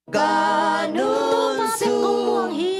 Ganun sumuhi.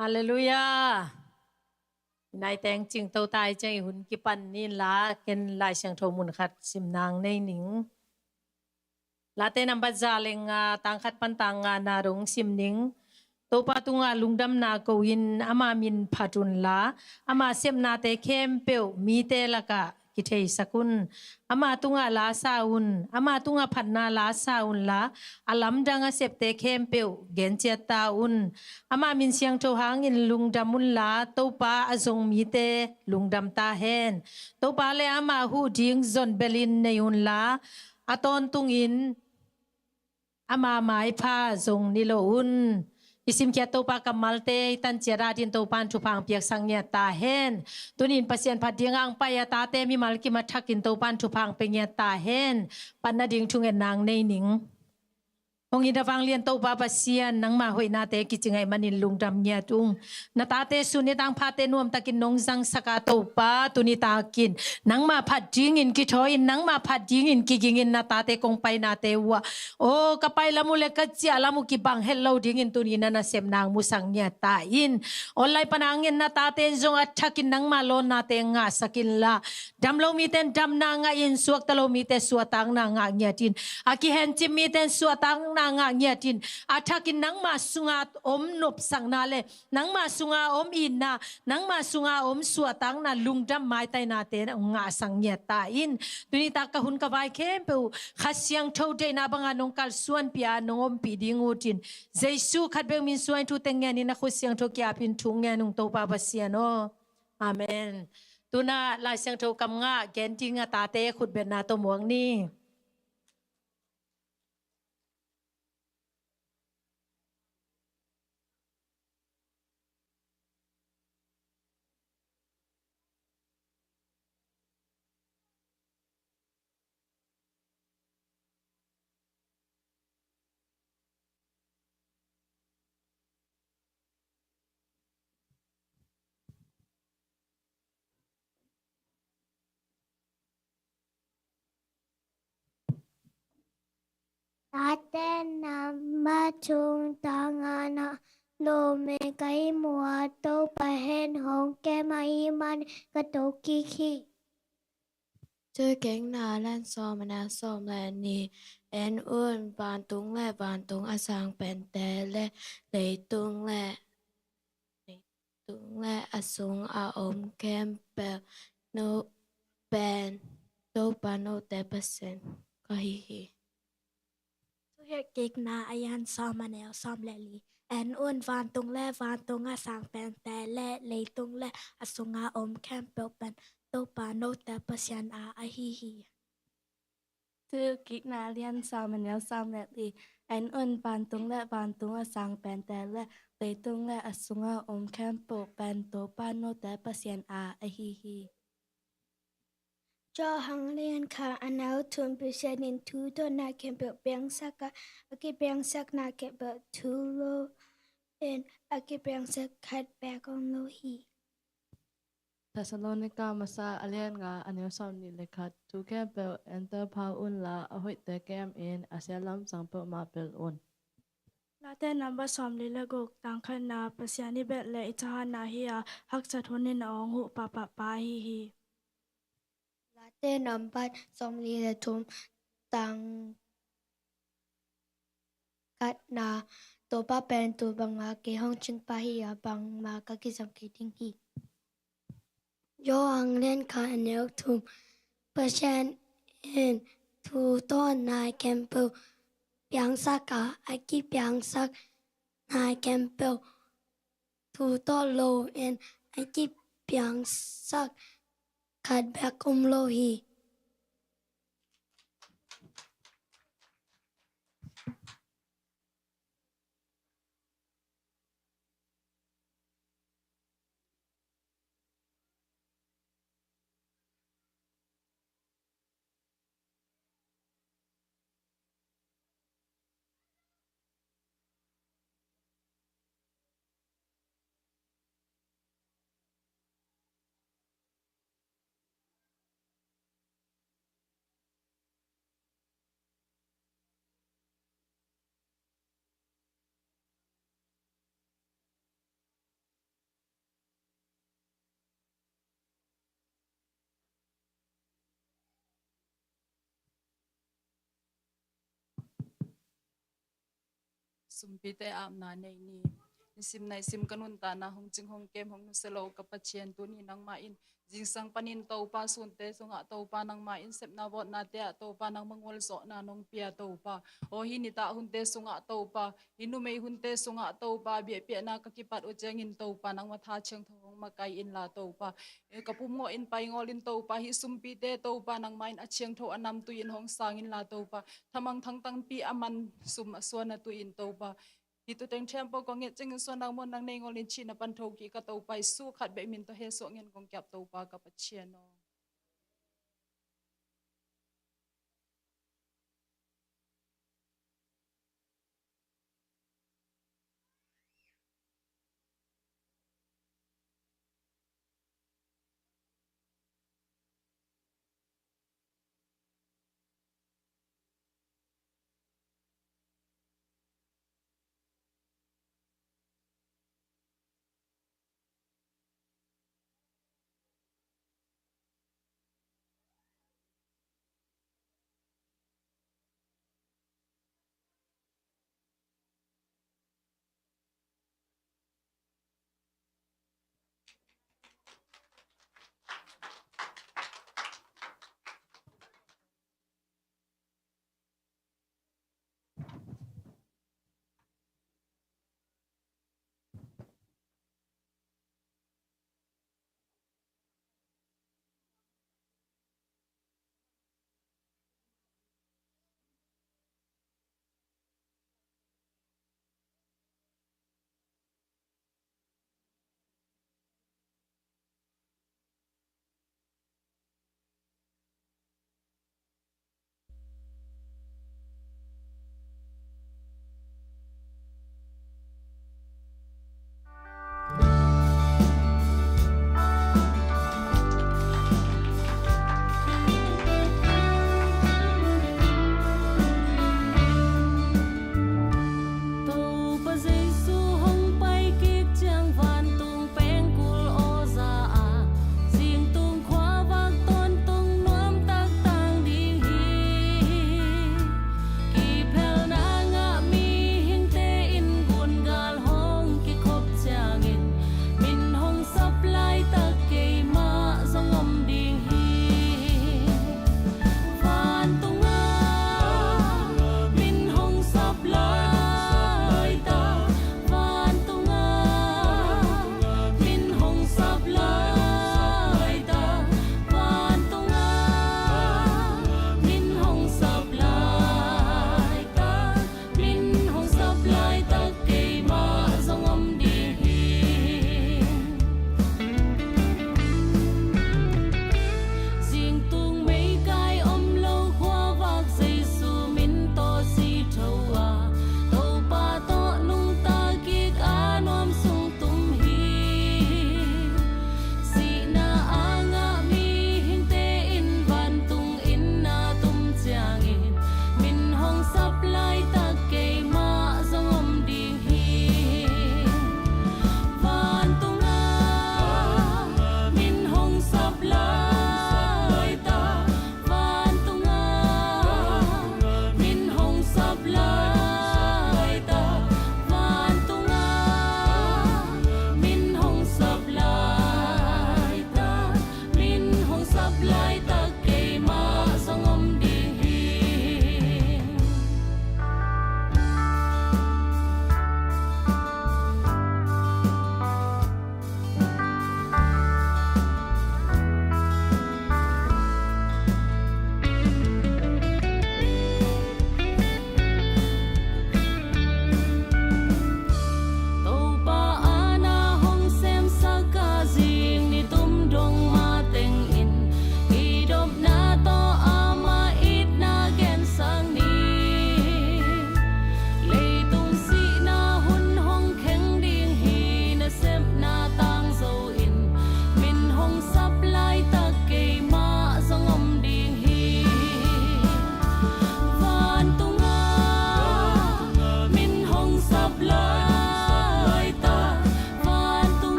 Hallelujah. Nay teng ching tâu tai chang hun ki pan ni la ken lai sang tho mun khat sim nang nei ning la te nam ba za leng tang khat pan tang na rong sim ning to pa tunga lungdam na ko in ama min phatun la ama sem na te khem pe mi te la ka ki thei sakun ama tunga la saun ama tunga phatna la saun la alam danga sep te khem pe gen che ta un ama min siang tho hang in lungdamun la to pa azong mi te lungdam ta hen to pa le ama hu ding zon belin nei un la aton tung in ama mai pha zong ni lo un isim kia to pa kamal te tan chera din to pan thu phang piak sang nya ta hen tunin pasien phat ding ang pa ya ta te mi mal ki ma thakin to pan thu phang pe nya ta hen pan na ding thung en nang nei ning Hong in davang lian to ba pasian nang ma hoi na te ki chingai manin lungdam nya tung na ta te suni tang pha te nuam takin nong sang saka to pa tuni ta kin nang ma phat ding in ki thoi nang ma phat ding in ki ging in na ta te kong pai na te wa o ka pai lamu le ka chia lamu ki bang hello ding in tuni na na sem nang mu sang nya ta in online panangin na ta te zong athakin nang ma lon na te nga sakin la dam lo mi ten dam na nga in suak ta lo mi te suatang na nga nya tin aki hen chim mi ten suatang nga nya tin athakin nang ma sunga om nop sang na le nang ma sunga om in na nang ma sunga om suatang na lungdam mai tai na te nga sang nya ta in tuni ta ka hun ka vai khem pe khasyang tho de na banga nong kal suan pia nong om pi ding utin jesu khat be min suan thu teng nya ni na khusyang tho kya pin thung nya nong to pa basia no amen tuna la syang tho kam nga gen ting ta te khut ben na to muang ni Tate nama chung tangana lo me kai mua to pa hen hong ke mai man ka to ki ki chơi cánh nà lan xòm nà xòm lẹ nì en ươn vàn tung a sang bèn tè lẹ lấy tung lẹ a sung a ôm kem bèl no bèn tô pa no tè pa sen có hi hi to he kek na ayan som manel som le li en van tung a sang pen te le tung le a sung a om kem pel pen to pa no te pa sian a hi hi thư kỹ nà liên sao mà nếu sao mẹ đi anh ơn bàn tung lệ bàn tung ở sang bèn tè lệ lấy tung lệ ở sung ở campo bèn tổ ban nô tế pasien hi hi cho hằng liên khả anh áo thun bị xe nên thu to na kem bẹo bẹng sắc cái bẹng sắc na kem bẹo thu lô en cái bẹng sắc khát bẹo con lô hi Thessalonica masa alian nga aneu som ni lekhat tu ke pe enter pa un la a hoi te kem in aselam sang pe ma pel un Late number som lila guk tang khan na pasiani bet le itahan na hiya hak chat hunin na ong hu pa hi hi. là tên nằm bắt xong đi là thun tăng cắt na tổ ba bên tổ bằng cái hông chân pa hi bằng mà các cái dòng cái tiếng hi do hằng liên khả anh áo thun bị xe nên thu to na kem bẹo bẹng sắc cái bẹng sắc na kem bẹo thu to lô en cái bẹng sắc khát bẹo con lô hi sumpite am na nei ni sim nai sim kanun ta na hong ching hong kem hong selo kapachien tu ni nang ma in jing sang panin to pa sun te sunga to pa nang ma in sep na bot na te to pa nang mangol so na nong pia to pa o hi ni ta hun te sunga to pa inu mei hun te sunga to pa bi pe na ka ki pat o cheng in to pa nang ma tha cheng thong ma kai in la to pa e ka pum ngo in pai ngol in to pa hi sumpi te to pa nang main a cheng tho anam tu in hong sang in la to pa thamang thang tang pi aman sum aswana tu in to pa hi tu teng tempo ko nge ching so nang mon nang nei ngol in china pan tho ki ka to pai su khat be min to he so ngen kong kyap to pa ka pa chiano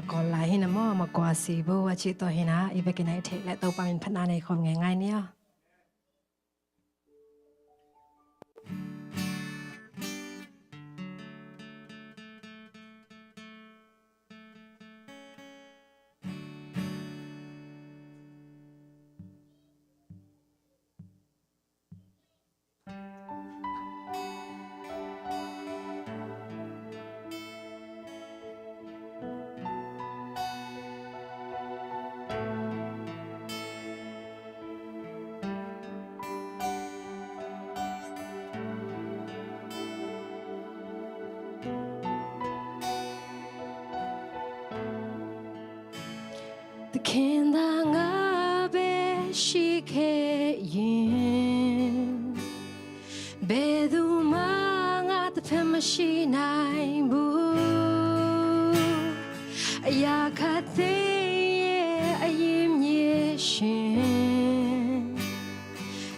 còn lại hi namo mà qua si bu wa chi to hi na i be ki nai the le to pa min phana nei khom ngai ngai nia The kin da nga be shi ke yin be du ma nga ta phem ma shi nai bu ya kha te ye a yin ye shin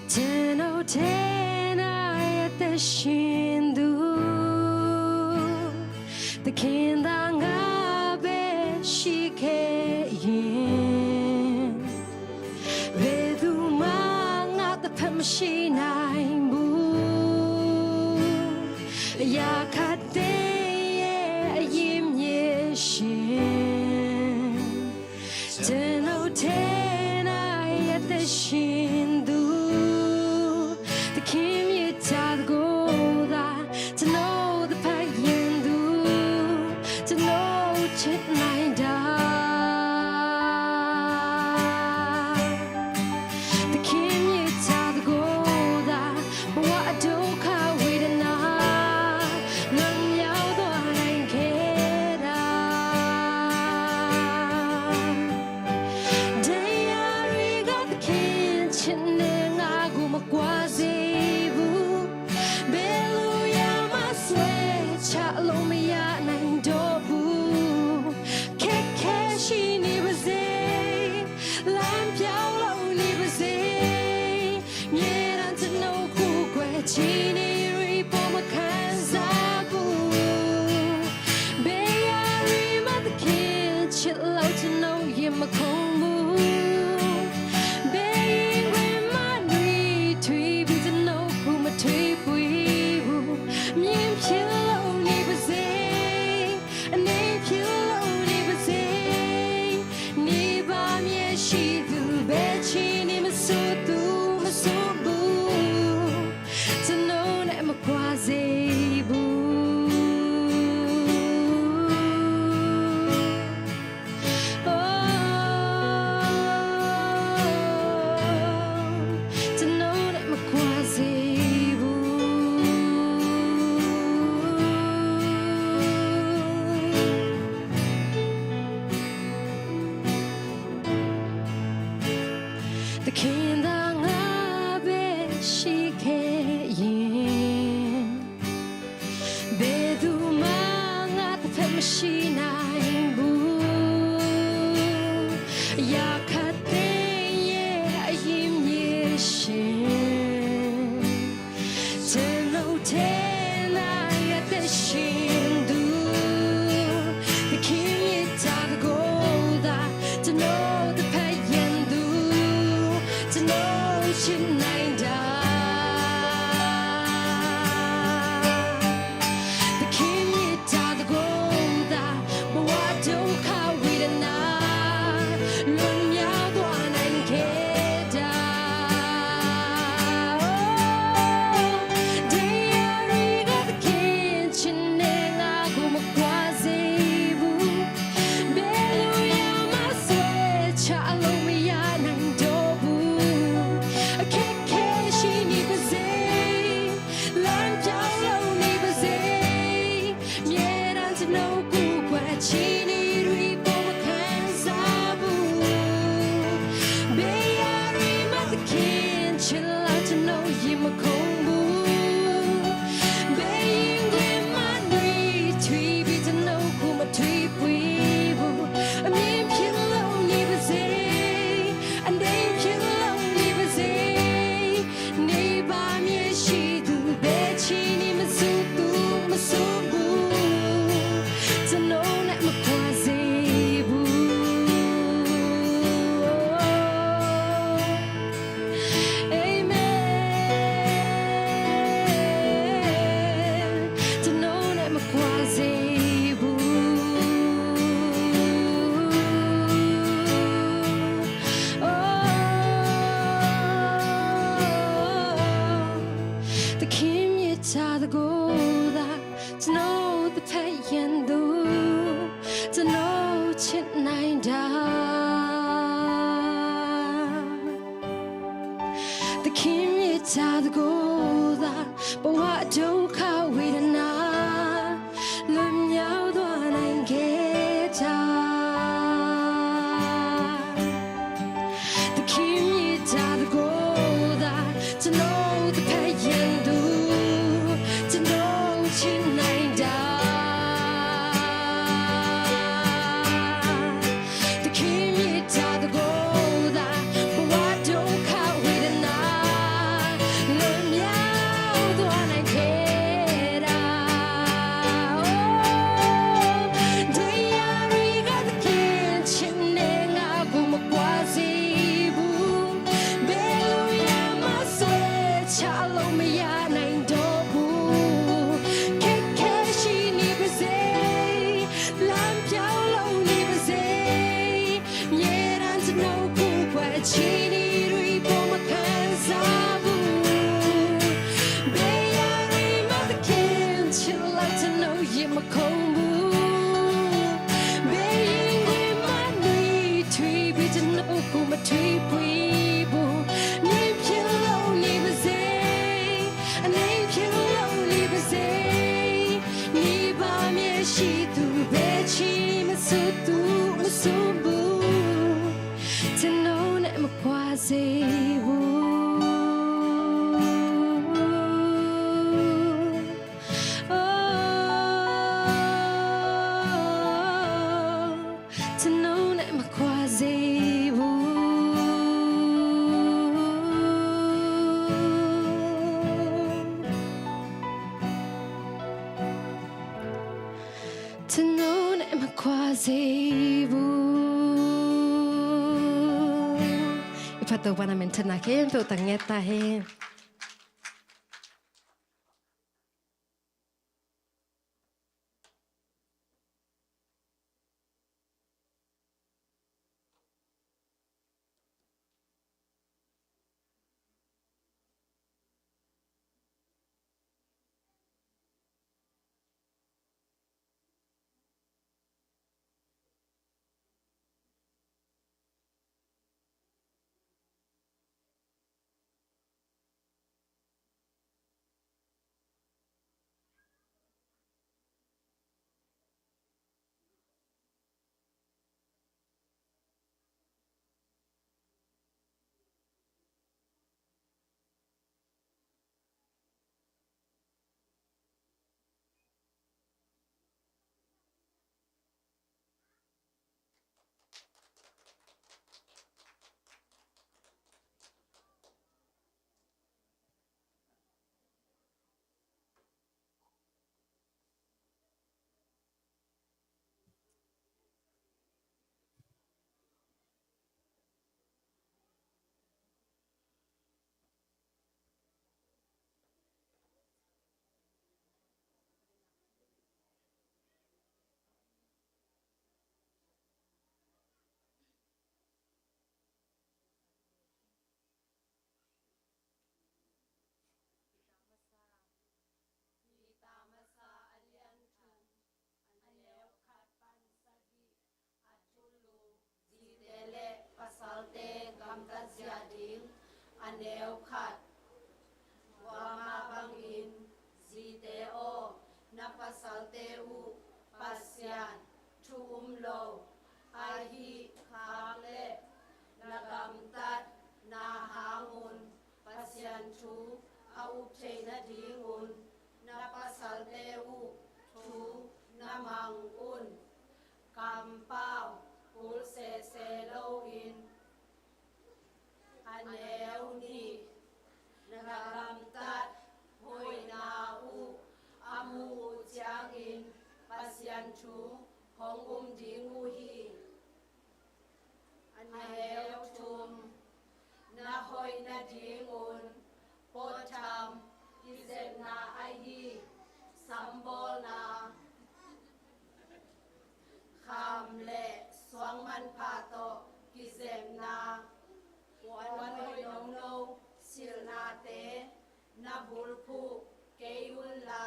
ten o ten I at the shin du the kin da nga be shi ke yin ve du ma nga ta phem ma shi nai bu ya kha te ye a yin ye shin ten o ten I at the shin du the kim ye ta go da to know the pa yin du to know chit nai da the kim ye ta go da but what I do ka wait na lum yao do nai ke da day I got the kin chin ne nga gu ma kwa zi bu be lu ya ma swe cha lo me ya nai do bu ke shi ni ba zi lam piao lo ni ba zi mie ran to know ku kwe chi ni ri po ma kan za bu be ya ri ma the kin chit lo to know ye ma kong mu be yin when ma nui tui bi to know ku ma tui pui bu mien piao lo ni ba zi ne piao lo ni ba zi ni ba mie shi du be chi ni ma su tu ma su bu to know na ma kwa zi bu to know that ma kwa zi bu the kin da nga be shi ke yin be du ma nga ta phem ma shi nai bu ya kha te ye a yin ye shin ten o ten I at the shin du the kin ye ta go da to know the pa yin du to know chin nai da the kin ye ta go da but what do ka we na lun ya do nai ke da day I got the kin chin ne nga gu ma kwa zi bu be lu ya ma swe cha lo me ya nai do bu ke the kimi ta the goda but what do ka we na lum yao do nai ke ta the kimi ta the goda to know the payan do to know chin nai da the kimi ta the goda but what do ka we na lum yao do nai ke ta do ya ri ga the kin chin ne nga gu ma kwa si bu be lu ya ma swe cha lo ma ya nai do bu ke ke shi ni ba se lam piao lo ni ba se ye ran to know ku kwa chi ni ri po ma kan sa bu be ya ri ma the kin chill like to know ye ma kong bu be yin we ma ni twi bi to know ku ma twi pui bu ni piao lo ni ba se ni piao lo ni ba se ni ba mie shi tu be chi ma su tu ma su bu to know na ma kwa se bu to know na ma kwa se bu to know na ma kwa se bu ipato pa namin tanakin to tangetahin pasalte kam ta zia ding aneu khat wa ma bang in zite o na pasalte u pasian lo a hi khak le na gam tat na hangun pasian thu a u na dingun na pasalte u thu na mang un kam pao ul se lo in aneu ni na gam tat hoi na u amu chiang in pasian thu hong ding u hi aneu thum na hoi na ding un potam izem na ai hi sambol na kham le swang man pa to kizem na wan hoi no sil na te na bul phu keun la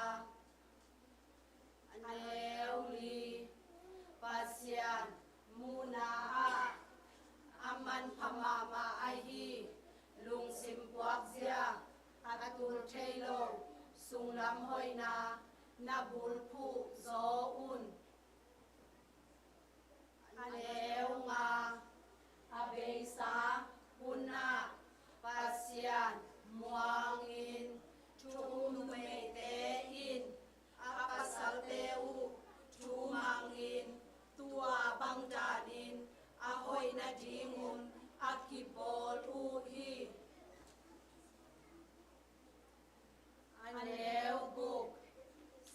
aneu li pasian muna a aman phama ma ai hi lung sim puak บุลผู้โซอุนอันเอวงาอาเบซาหุนาปัสยานมวงอินชุมเมเตอินอาปัสเตอุชุมังอินตัวบังจาดินอาหอยนาดิงุนอากิบอลอุฮีอันเอวบุก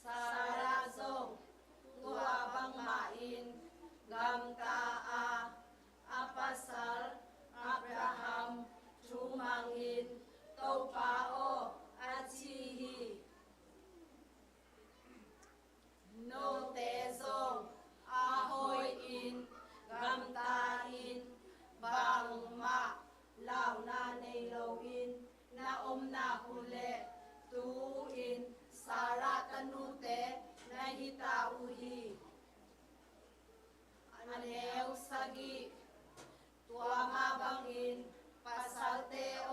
สาราซงตัวบังมาอินกัมตาอาปัสสัลอับราฮัมชูมังอินโตปาโออาชีฮีโนเตซงอาโฮยอินกัมตาอินบังมาลาวนาในโลอินนาอมนาคุเลตูอินสาราตนุเตนาฮิตาอุฮีอันเอวสกิตัวมาบังอินปัสสัลเตโอ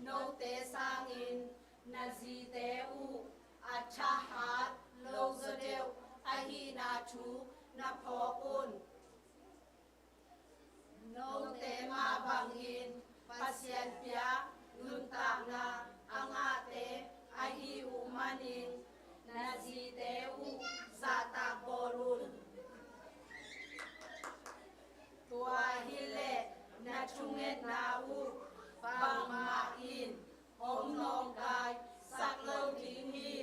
โนเตสังอินนาซีเตอูอาชาฮัดโลซเดวอาฮีนาชูนาพออุนโนเตมาบังอินปัสยันเปียลุนตามนาอังอาเตอาฮีอุมานินนาซีเตอูซาตาบอลุนตัวฮิเลนาชุงเอ็ดนาอูบังมาอินอมนองกายสักเล่าดิงฮี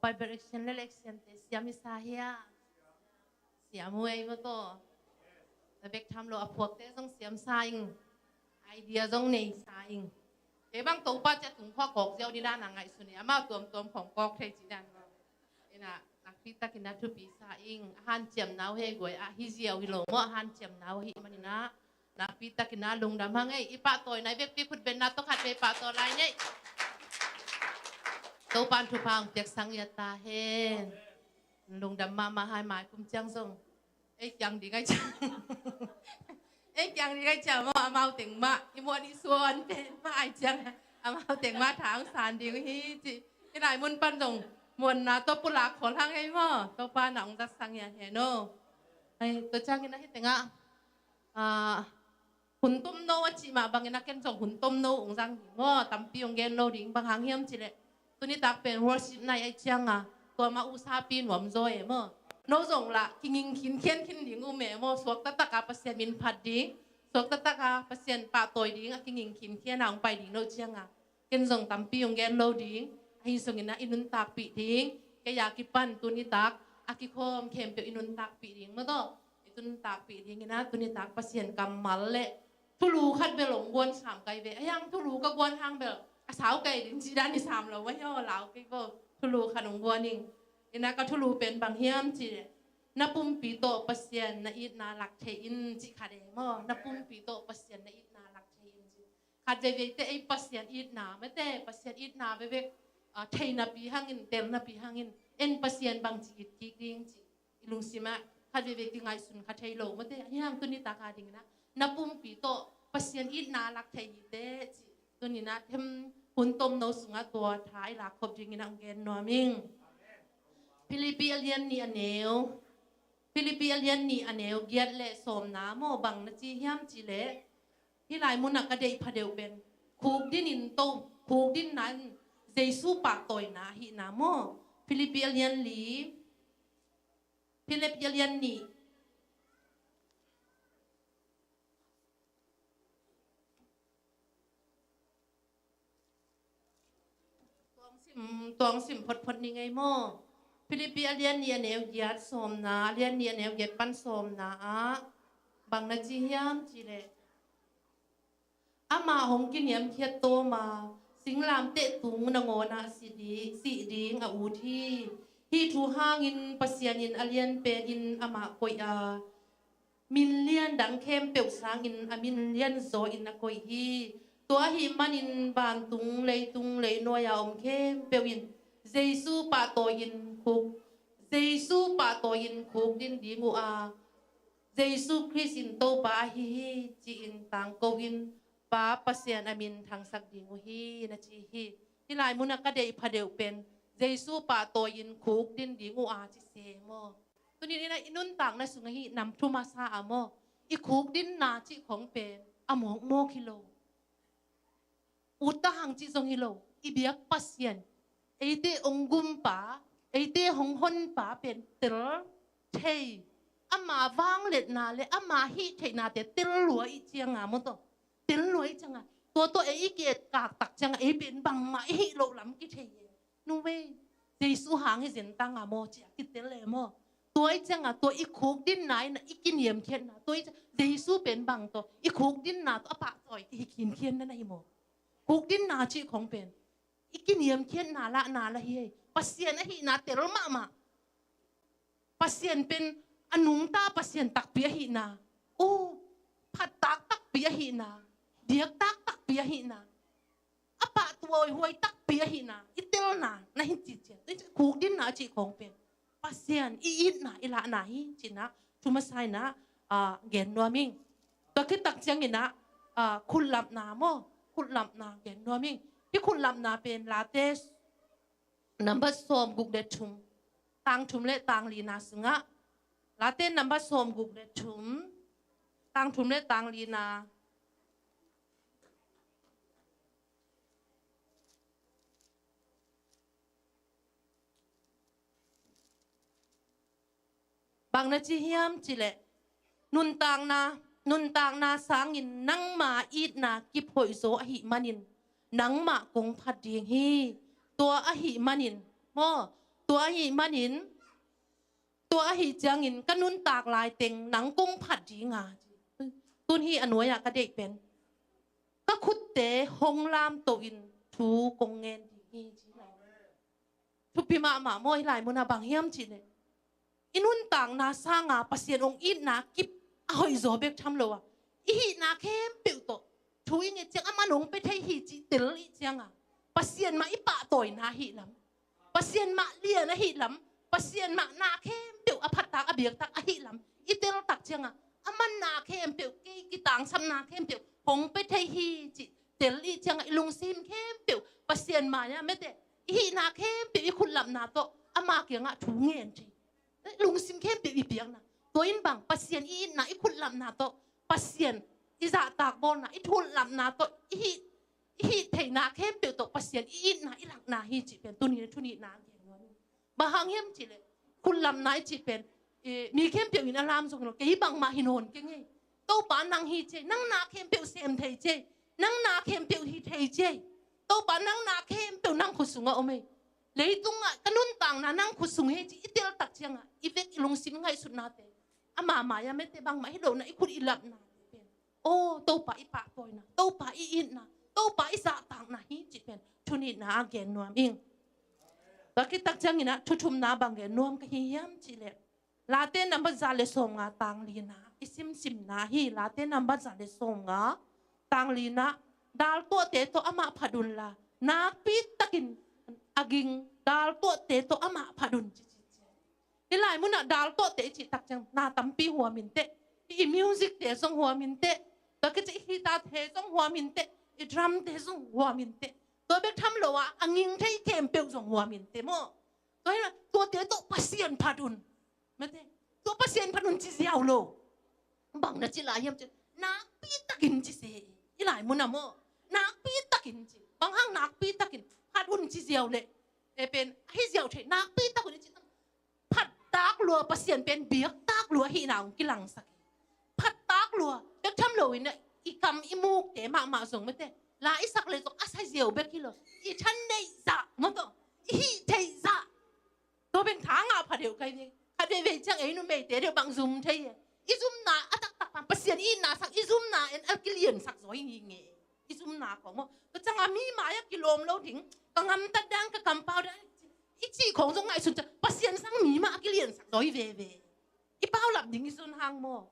Bible election election te siam isahia siam way mo to ta bek tham lo apok te jong siam saing idea jong nei saing te bang to pa cha tung kho kok jao di da na ngai su ni ama tuam tuam khong kok thei chi dan ina nak pi ta kin na thu pi saing han chiam nau he goi a hi jiao hi lo mo han chiam nau hi manina nak pi ta kin na lung dam hangai ipa toy nai bek pi khut ben na to khat be pa to lai nei Tô ban thu phang tiệc sang ya ta hen lùng đầm ma hai mai cũng chăng song ấy chẳng đi ngay chẳng ấy chẳng đi ngay chẳng mà mau tiếng ma như mua đi xuân bên mà ai chẳng mau tiếng ma tháng sàn đi hi chị cái này muốn ban rồng muốn tô bù lạc khổ hang hay mà tô ban nọng ra sang ya hen no ấy tôi chắc cái này tiếng hun tôm nô chị mà bằng cái này cái rồng hun tôm nô ông giang ngô tắm pi ông gen nô đỉnh bằng hàng hiếm chị lệตัวนี้ตักเป็น worship ในไอ้เจียงอ่ะตัวมาอุตสาปีนหวมโจยมั้งโน้จงละกินขินเขียนขินดิ่งอุเมมั้งสวกตะตะกาเปอร์เซ็นต์มินพัดดิ่งสวกตะตะกาเปอร์เซ็นต์ปะตัวดิ่งกินขินเขียนหางไปดิ่งโน้เจียงอ่ะกินส่งตำปีองแกนโลดิ่งไอ้ส่งอินะอินุนตักปีดิ่งแกอยากกิปั้นตัวนี้ตักอากิโคมเข้มเปียอินุนตักปีดิ่งมั้งตัวอินุนตักปีดิ่งนะตัวนี้ตักเปอร์เซ็นต์กำมัลเละทุลูคัดเบลหลงวนสามไกเวไอ้ยังทุลูก็วนทางเบลสาวไก่ดินจีด้านที่สามเราว่าย่อเหลาไก่ก็ทุลูขนมบัวนิ่งอินะก็ทุลูเป็นบางเฮียมจีนับปุ่มปีโตเปอร์เซ็นต์นาอิดนาหลักเทอินจีขาเดมอนับปุ่มปีโตเปอร์เซ็นต์นาอิดนาหลักเทอินจีขาดใจเวทไอเปอร์เซ็นต์อิดนาไม่แต่เปอร์เซ็นต์อิดนาเวกเทนาปีหังอินเต็มนาปีหังอินเอ็นเปอร์เซ็นต์บางจีกิกดิ้งจีลุงซิมาขาดใจเวทที่ไงสุนขาดเทโลไม่แต่ยังตัวนี้ตาขาดิ้งนะนับปุ่มปีโตเปอร์เซ็นต์อิดนาหลักเทอินเดจีตัวนี้นะเทมหุ่นต้มโนสุงตัวท้ายหลักขบจริงนังเกนนัวมิงฟิลิปปิเลียนนี่อันเนวฟิลิปปิเลียนนี่อันเนวเกียรเละสมน้ำโมบังนจีเฮียมจีเละที่หลายมุนักกระเดยพเดียวเป็นคูกดินินโตคูกดินนั้นเจสูปากต่อยนาหินาโมฟิลิปปิเลียนลีฟิลิปปิเลียนนี่ตวงสิมพดนี่ไงโมฟิลิปปิเลียนเนี่ยแนวเกียรสมนาเลียนเนี่ยแนวเกียรปันสมนาบางนาจีเฮียมจีเล ama hong kiniam khiat to ma singlam te tung na ngona si ding a u thi hi thu hangin pasianin alian pe in ama koi a min lian dang khem peu sang in amin lian zo in a koi hi tua hi manin ban tung lei noya om khem peu in jesu pa to in khuk jesu pa to in khuk din dingu a jesu christ in to pa hi chi in tang ko in pa pasian amin thang sak dingu hi na chi hi ti lai mun ka dei phadeu pen jesu pa to in khuk din dingu a chi se moตัวนี้นะนุ่นต่างนะสุงหินำทุมาซาอโมอีคุกดินนาจิของเป็นอโมโมกิโลอุตหังจิทรงฮิโลอีเบียกปัสเซียนไอเตองกุมป่าไอเตหงหนป่าเป็นเตลเทยอามาว่างเล็ดนาเลยอามาฮิเทนาเตเตลลัวอีเจียงอ่ะมันตัวเตลลัวอีจังอ่ะตัวไอเกตกากตักจังไอเป็นบังมาไอฮิโลลำกิเทยนู่เวเจสุหางให้เสียนตังอ่ะโมจิกิเตลเลยโมตัวไอ้จังอ่ะตัวอีคุกดินไหนนะอีกินเยี่ยมเขียนนะตัวไอ้เจสุเป็นบางตัวอีคุกดินนาตัวปากจ่อยอีกินเขียนนั่นไอ้โมคุกดินนาชีของเป็นอีกินเยี่ยมเขียนนาละเฮ้ยปัสเซียนไอ้หีนาเตลมาปัสเซียนเป็นอนุงตาปัสเซียนตักเปียหีนาโอ้ผัดตักเปียหีนาเดียกตักเปียหีนาอปะตัวหวยตักเปียหีนาอีเตลนานะหิจิเจนคุกดินนาชีของเป็นpasien iit na ila na hi china tumasai na gen noming to kitak chang ina khulap na mo khulap na gen noming pi khulap na pen lates number som guk de thum tang thum le tang li na sunga late number som guk de thum tang thum le tang li naบางนาจีเฮียมจิเลนุนตางนาสางอินนังมาอีดนากิบหอยโซอหิมันินนังมากงพัดเดียงฮีตัวอหิมันินโมตัวอหิมันินตัวอหิจังอินก็นุนตากลายเต็งนังกงพัดดีงาตุนฮีอนุยากระเด็กเป็นก็คุดเตะหงลามโตอินทูกงเงินดีฮีจีไรทุกปีมาโมยหลายมุนาบางเฮียมจิเลอินุนต่างนาสร้างปัสเซียนองอินนากิบหอยโซเบกทำเลวะอีหีนาเข้มเปียวโตช่วยเงี้ยจังอามันงไปไทยหีจิเตลอีจังอ่ะปัสเซียนมาอีปะต่อยนาหีลำปัสเซียนมาเลียนะหีลำปัสเซียนมานาเข้มเปียวอภัตตากอเบียกตักอหีลำอีเตลตักจังอ่ะอามันนาเข้มเปียวกีต่างซ้ำนาเข้มเปียวหงไปไทยหีจิเตลอีจังอ่ะลุงซิมเข้มเปียวปัสเซียนมาเนี่ยไม่แต่อีหีนาเข้มเปียวอีคุณลำนาโตอามาเกียงอ่ะถูเงี้ยจีลุงซิมเข้มเปียบียงนะตัวอินบังปัสเซียนอีน่ะอีคุณลำนาโตปัสเซียนอีจ่าตากบอลน่ะอีทุนลำนาโตอีเทนาเข้มเปียวโตปัสเซียนอีน่ะอีหลักนาฮีจิเป็นตัวนี้ทุนี้นาเกี่ยงนั้นบางเฮียมจิเลยคุณลำนาจิเป็นมีเข้มเปียวอินอารามส่งเราเกี่ยบังมาหินนเก่งไงโตปานังฮีเจนังนาเข้มเปียวเซมเทเจนังนาเข้มเปียวฮีเทเจโตปานังนาเข้มเปียวนังขุสุงเอาไหมเลยตรงอ่ะกันนุ่นต่างนั่งขุดสูงให้จีเตลตักเชียงอ่ะอีเวกลงซิมไงสุดนาเตอามายังไม่เตบังมาให้โดนนะอีคุณอีหลับนะเป็นโอ้โตป่าอีปากปอยนะโตป่าอีอินนะโตป่าอีสะต่างนะฮิจิเป็นชุนินาแกนนวมอิงตะกี้ตักเชียงนี่นะชุมนาบังแกนนวมก็เฮียมจิเลลาเต้นนับจาเลส่งอ่ะต่างลีนะอีซิมนะฮีลาเต้นนับจาเลส่งอ่ะต่างลีนะดาลตัวเตโตอามาพัดุลละนาปิดตะกินaging dal to te to ama phadun chi hilai muna dal to te chi tak chang na tampi huwa min te i music te song huwa min te to ke chi hi ta the song huwa min te i drum te song huwa min te to bek tham lo wa anging thei kem pe song huwa min te mo to hi to te to pasien phadun me te to pasien phadun chi ziaw lo bang na chi la yam chi na pi takin chi se hilai muna mo na pi takin chi bang hang nak pi takinพัดอุ่นจีเซียวเลยเป็นให้เซียวเทนักปีตาคนนี้จีต้องพัดตากลัวปัสเซียนเป็นเบียกตากลัวหีหนาวกิลังสักพัดตากลัวเด็กทำเลยเนี่ยอีกำอีมูกเตะมาส่งไม่เตะลาอีสักเลยต้องอาศัยเซียวเบกิโลอีฉันในจ่ามันต้องอีเทจ่าตัวเป็นทางอาพัดเดียวกันนี่พัดเดียวจังเอ็นนุ่มเบเตะเดียวบางซุ่มเทียอีซุ่มนาอัตตักปัสเซียนอีนาสักอีซุ่มนาเอ็นอัลกิเลียนสักสวยงี้ อีซุ่มหนาของมั้งก็จังอามีมาอยากกิโลมเราถึงก็งำตัดดังก็กำเปล่าได้อีจีของตรงไหนสุดจะปัสเซียนสังมีมากิเลียนสักร้อยเวอีเป้าหลับดิ่งอีซุนหางมั้ง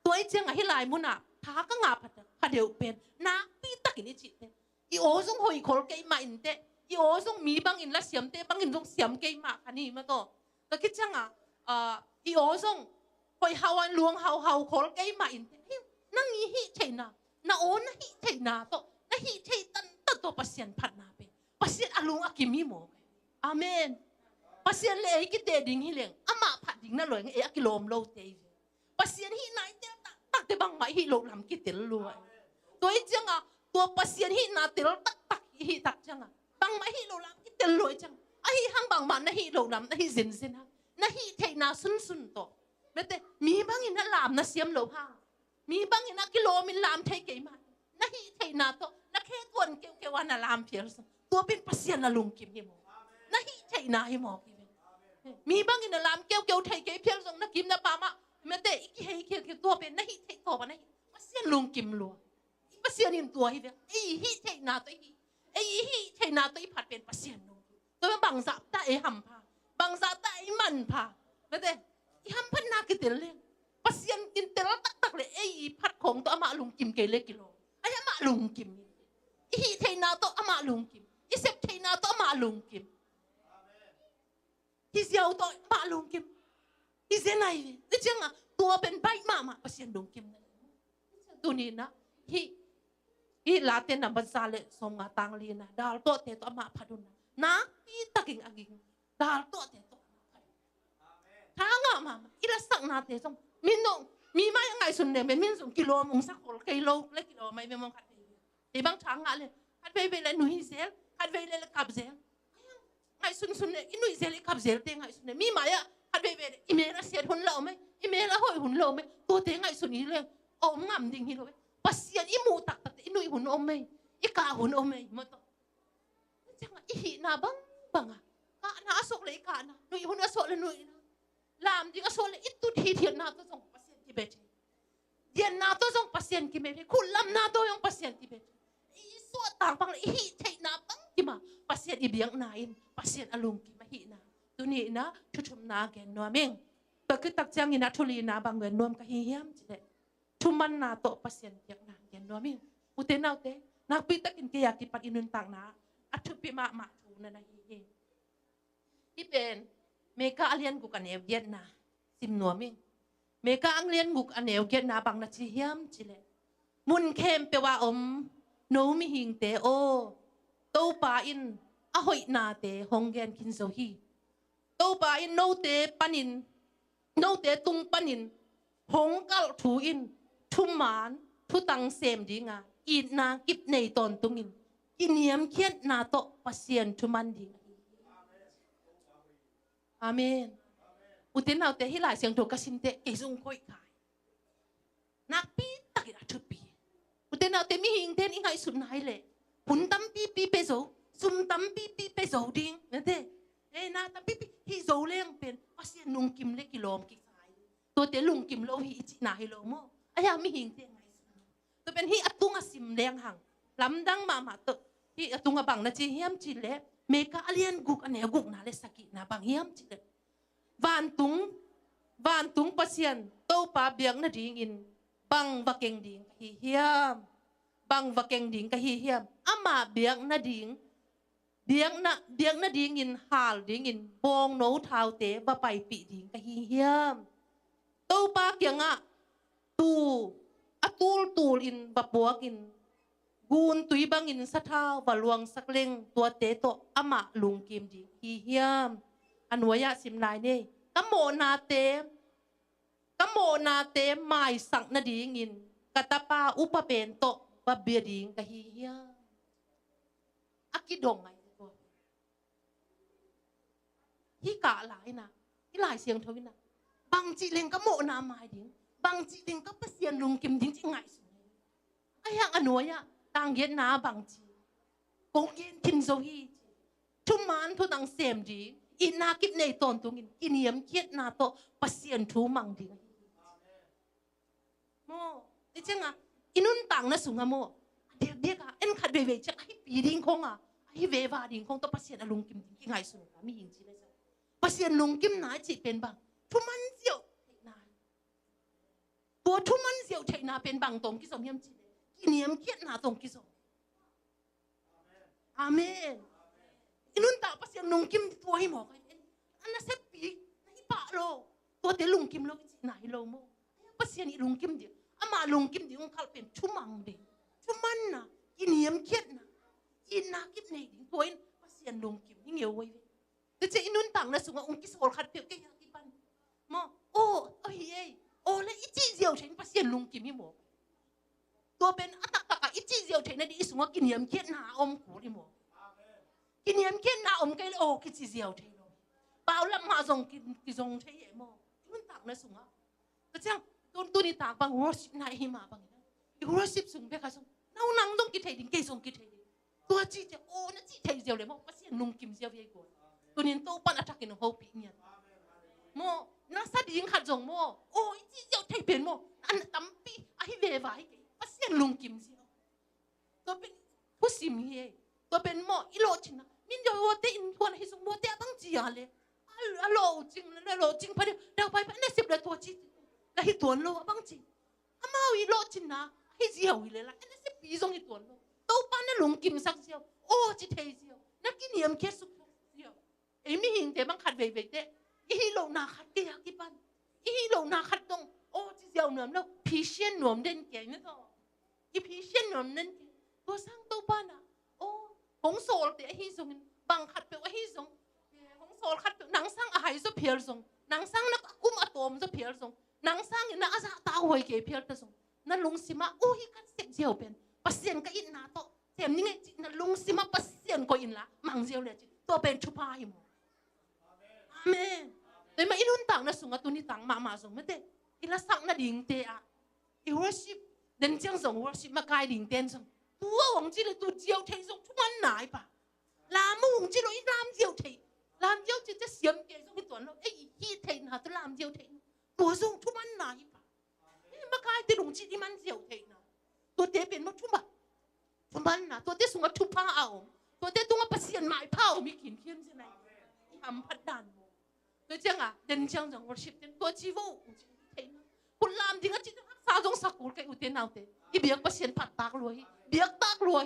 ตัวไอ้เจียงไอ้ลายมุนอ่ะท้าก็งับพัดเดียวเป็นน้าปีตักอินอีจีเตอีโอส่งหอยขอเกยมาอินเตอีโอส่งมีบางอินละเสียมเตบางอินส่งเสียมเกยมาคันนี้มาก็คิดจังอ่ะอีโอส่งหอยฮาวันลวงฮาวขอเกยมาอินเตนั่งอีฮิใช่น่ะน่าโอน่ะฮิใช่น่ะโตน่ะฮิใช่ตันตัวปัสเซียนพัดนาเป็นปัสเซียนอารมณ์อากิมีโมอาเมนปัสเซียนเลยกิเตดิ่งฮิเลงอามาพัดดิ่งนั่นเลยอากิโลมโลเตยปัสเซียนฮินายเตตักเตบังไม่ฮิโลลำกิเตลลวยตัวไอ้จังอ่ะตัวปัสเซียนฮินาเตลตักฮิตักจังอ่ะบังไม่ฮิโลลำกิเตลลวยจังไอ้หังบังมันน่ะฮิโลลำน่ะฮิเซนฮะน่ะฮิเทน่าซุนโตเมื่อแต่มีบังอินน่ะลามน่ะเสียมโลหะมีบางอย่างกิโลมิลลามเทเกมาน่าฮิเทนาโตน่าแค่ตัวเกี่ยววันลามเพียร์สตัวเป็นปัสยานาลุงกิมฮิโมน่าฮิเทนาฮิโมกิมีบางอย่างลามเกี่ยวเทเกเพียร์สน่ากิมน่าปามาเมื่อแต่อีกเฮตัวเป็นน่าฮิเทตัวปะน่าฮิปัสยาลุงกิมลัวปัสยานินตัวฮิเวไอ้ฮิเทนาตัวไอ้ฮิเทนาตัวผัดเป็นปัสยานุตัวเป็นบังซับตาไอ้หัมพาบังซับตาไอ้มันพาเมื่อแต่ไอ้หัมพันนากิเตลเล่ปัสยานกินเตลตักเลยไอ้พัดของตัวอามาลุงกิมเกเล็กกิโลไอ้อามาลุงกิมอีฮีเทนาตัวอามาลุงกิมอีเซปเทนาตัวอามาลุงกิมฮีเซียวตัวอามาลุงกิมฮีเซนายนี่จังอ่ะตัวเป็นใบมาปัสยานลุงกิมตัวนี้นะฮีลาเตนับบันซาเลสงาตังลีนะดาลตัวเตตัวอามาพัดุนะนะอีตักิงอากิงดาลตัวเตตัวท้างอ่ะมาอีละสักนาเตสงมินโนมีมายังไงสุดเนี่ยเป็นมินสุกิโลมงสักคนกิโลเล็กกิโลไม่เป็นมงขัดไปแต่บางช้างอ่ะเลยขัดไปเลยหนุ่ยเซลขัดไปเลยขับเซลไงสุดเนี่ยอินุยเซลขับเซลเต็งไงสุดเนี่ยมีมาอ่ะขัดไปเลยอีเมลเสียหุ่นเหล่าไหมอีเมลหอยหุ่นเหล่าไหมตัวเต็งไงสุดนี้เลยโอ้งามดิ่งฮิโลปัสเซียนอีมูตักอินุยหุ่นอมไหมอีกาหุ่นอมไหมมาต่อจังอีหีนาบังอ่ะกาหน้าสกเลยกาหน้าหนุ่ยหุ่นอสกเลยหนุ่ยลามดิงอสกเลยอิตุทีเทียนนาตัวส่งdia na to jong pasien ki me khulam na to yong pasien ti be I so tang pang hi thei na pang ki ma pasien I biang na in pasien alung ki ma hi na tu ni na thuthum na gen no meng to ki tak chang ina thuli na bang wen nom ka hi hiam chi le thuman na to pasien biang na gen no meng ute na te nak pi tak in ki ya ki pat inun tang na athu pi ma thu na na hi hi ben me ka alian ku kan ev yen na sim no mengเมกาอังเลียนกุกอันเอวเกตนาบังนาชิเฮียมจิเลมุนเข้มเปว่าโนมิหิงเตโอโตปาอินอหอยนาเตฮงเกนคินโซฮีโตปาอินโนเตปันินโนเตตุงปันินฮงกัลทูอินทุมานทุตังเซมดีงาอีนากิบในตอนตุงินกินเยมเคียนนาโตปัสเซียนทุมันดีอาเมนอุตินเอาแต่ให้หลายเสียงโถกสินเตะเกซุงค่อยขายนักปีตักอีกทุบปีอุตินเอาแต่มีหิงเทนอีกไงสุดไหนเลยปุ่นตั้มปีเปโซซุ่มตั้มปีเปโซดิ้งนั่นเด้นาตั้มปีฮิโซเลี้ยงเป็นอาเซียนลุงกิมเล็กกิโลมกิขายตัวเตลุงกิมโลหิจินาฮิโลโมอายามีหิงเทนไงตัวเป็นฮิอตุงอาซิมเลี้ยงหังลำดังมาตัวฮิอตุงอาบังนาจีเฮียมจิเลเมกาเลียนกุกอันเนกุกนาเลสกินาบังเฮียมจิเลวันตุงpasien to pa biang na ding in bang vakeng ding ka hiam bang vakeng ding ka hiam ama biang na ding in hal ding in bong no thau te ba pai pi ding ka hiam to pa kyanga tu atul in ba puak in gun tui bang in sa thau ba luang sakleng tua te to ama lung kim ding hiamอันวายะสิมลายนี่กัมโมนาเตไม่สังนาดีงินกตาปาอุปเป็นโตบะเบียดิงกะฮีเฮียอากิดงไงตัวฮีกะหลายนะฮีหลายเสียงทวินะบางจีเลงกัมโมนาไม้ดิงบางจีเลงก็เปเซียนลุงกิมดิงจิงไงสุดไอ้ยังอันวายะต่างเย็นนาบางจีกงเย็นทินโซฮีทุมันทุตังเซมดีอินากิบในตอนตรงอินเยี่ยมเกียรนาโตปัสเซียนทูมังดิโมนี่จังอ่ะอินุนต่างนะสุงโม เด็กเอ็นขัดเวจักให้ปีดิ้งคงให้เววาดิ้งคงต้องปัสเซียนลุงกิมที่ไงสุนทรมีหิงจีเลยปัสเซียนลุงกิมไหนจีเป็นบังทุมันเสียวนาตัวทุมันเสียวเทนาเป็นบังตรงกิสมยมจีกินเนียมเกียรนาตรงกิสมอาเมนอินุนตาปัสเซียนลุงกิมตัวให้หมอกอันนั้นเซปีนี่ปะโลตัวเตลุงกิมโลจีไหนโลโมปัสเซียนลุงกิมเดียวอามาลุงกิมเดียวองค์เขาเป็นชุมังเดีชุมันนะกินเนียมเกียรนะอินนากิมเนี่ยดิ้งตัวอินปัสเซียนลุงกิมยิ่งเอวไว้แต่เจอินุนต่างนะสุงองค์กิสโอลขัดเปียกแก่ยังกิปันมอโอ้โอ้แล้วอีจีเจียวเชนปัสเซียนลุงกิมยิ่งหมอกตัวเป็นอัตตะกะอีจีเจียวเชนนั่นดิสุงกินเนียมเกียรนาอมกูดิหมอกกินเนียมเกียรนาอมกันโอ้กิจีเจียวเชนเปล่าละมาส่งกิส่งเชยหมอกอินุนต่างนะสุงแต่เจ้าตัวนี้ต่างบางวอร์ชิปนายหิมาบางอีวอร์ชิปสุงเบกาสุงน้านังต้องกินไทยดิ้งเกยส่งกินไทยตัวจีเจียวโอ้นั่นจีไทยเจียวเลยมอกปัสเซียนลุงกิมเจียวเยอะกว่าตัวนี้โตปันอัตรากินหัวปีเนี่ยโมน่าสัตย์ยิงขัดจงโมโอ้ยจีเจียวไทยเป็นโมอันตั้มปีไอ้เววายปัสเซียนลุงกิมเจียวตัวเป็นผู้สิมีตัวเป็นโมอีโลชินะมินเดียวเตอินทวนให้สมโมเตะบังจีอะไรอะโลจริงนะโลจริงพอดีเดาไปเนี่ย10เลยตัวจีแล้วให้ตัวโลบังจีอามาอีโลชินะให้เจียวเลยละเนี่ย10ปีส่งให้ตัวโลโตปันเนี่ยลุงกิมสักเจียวโอ้จีไทยเจียวนักกินเนียมแค่สุกเจียวไอ้มีหิงเตะบังขัดเวเตะอีโลนาขัดเกียกิปันอีโลนาขัดตรงโอ้จีเจียวเหนือแล้วพีเชียนหนวมเด่นเก๋ไม่ต่ออีพีเชียนหนวมนั่นตัวสร้างโตปันอ่ะโอ้หงโซลเตะให้ส่งบังขัดเปว่าให้ส่งหงโซลขัดเปนังสร้างอาหารจะเพียรส่งนังสร้างนักกุมอะตอมจะเพียรส่งนังสร้างนักอาสาตาหวยเก๋เพียรจะส่งนั่นลุงสิมาโอ้ยกันเสียเจียวเป็นปัสเซียนก็อินนาโตเสียมนี่ไงนั่นลุงสิมาปัสเซียนก็อินละมังเจียวเลยตัวเป็นชุบาหิมอาเมนแต่มาอินุนต่างนะสุงตัวนี้ต่างมาส่งไม่เตะอิละสักนะดิ่งเตะอ่ะอีวอร์ชิปเดินเจียงส่งวอร์ชิปมาไกลดิ่งเต้นส่งตัวหวังจีเลยตัวเจียวเทส่งทุกวันไหนปะลามุงจีเลยลามเจียวเทลามเจียวจะเสียมเกส่งให้ตัวเราไอ้ฮีเทนะตัวลามเจียวเทตัวส่งทุกวันไหนปะนี่มาไกลแต่หลงจีที่มันเจียวเทนะตัวเตะเป็นมาทุกวันทุกวันนะตัวเตะส่งมาทุกผ้าเอาตัวเตะตัวมาปัสเซียนหมายเผามีขินเทียมใช่ไหมทำพัดดันตัวเจ้าอ่ะเดินเจียงจังวอร์ชิปเดินตัวจีโว่คุณลามจริงอ่ะจีนสาวจงสักกุลแกอุเทนเอาเตะอีเบียกปัสเซียนผัดตากรวยเบียกตากรวย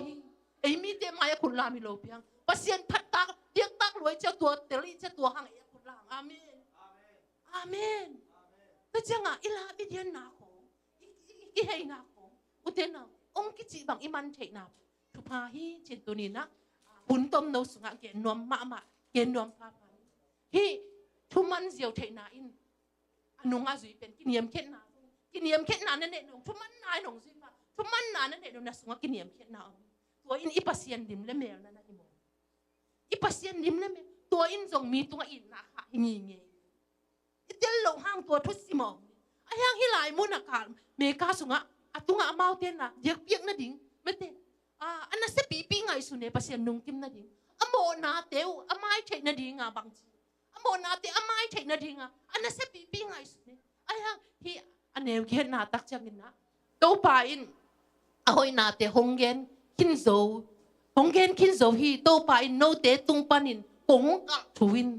ไอ้มีเตะมาอย่าคุณลามิโลเปียงปัสเซียนผัดตากเบียกตากรวยเจ้าตัวเตลี่เจ้าตัวห่างอย่าคุณลามอาเมนอาเมนตัวเจ้าอ่ะอีลาบิเดียนนาของอีเฮนาของอุเทนเอาองค์กิจิบังอิมันเทนาทุพาฮีเจนตัวนี้นะบุญต้มโนสุงะเกนนวมมาเกนนวมพาพาฮีทุมันเจียวเทนาอินอนุงาจุยเป็นกินเยี่ยมเข็นนากินเยี่ยมเข็นนานั่นเองหนุ่มทุมันนายหนุ่มจุยป่ะทุมันนานั่นเองหนุ่มนะสุงะกินเยี่ยมเข็นนาตัวอินอีปัสเซียนดิมเล่เมลนั่นนะอิโมอีปัสเซียนดิมเล่เมลตัวอินจงมีตัวอินนะค่ะงี้อีเดลลงห้างตัวทุสิมองไอ้ห้างที่หลายมุนอากาศเมกาสุงะอะตุงะเมาเต้นนะเดียกเปียกนั่นดิ่งไม่เต้อันนั้นเสปีไงสุเนี่ยปัสเซียนนุ่งกิมนั่นดิ่งอโมนาเตียวอไม้เทนั่นดิ่งบางทีอโมนาเตียวอไม้เทนั่นดิ่งอันนั้นเสปีไงสุเนี่ยไอ้ห้างที่อันเดียวเขียนนาตักจังกินนะโตป่าอินเอาไว้นาเตหงเกนคินโซหงเกนคินโซฮีโตป่าอินโนเตตุงปานินกงกัทวิน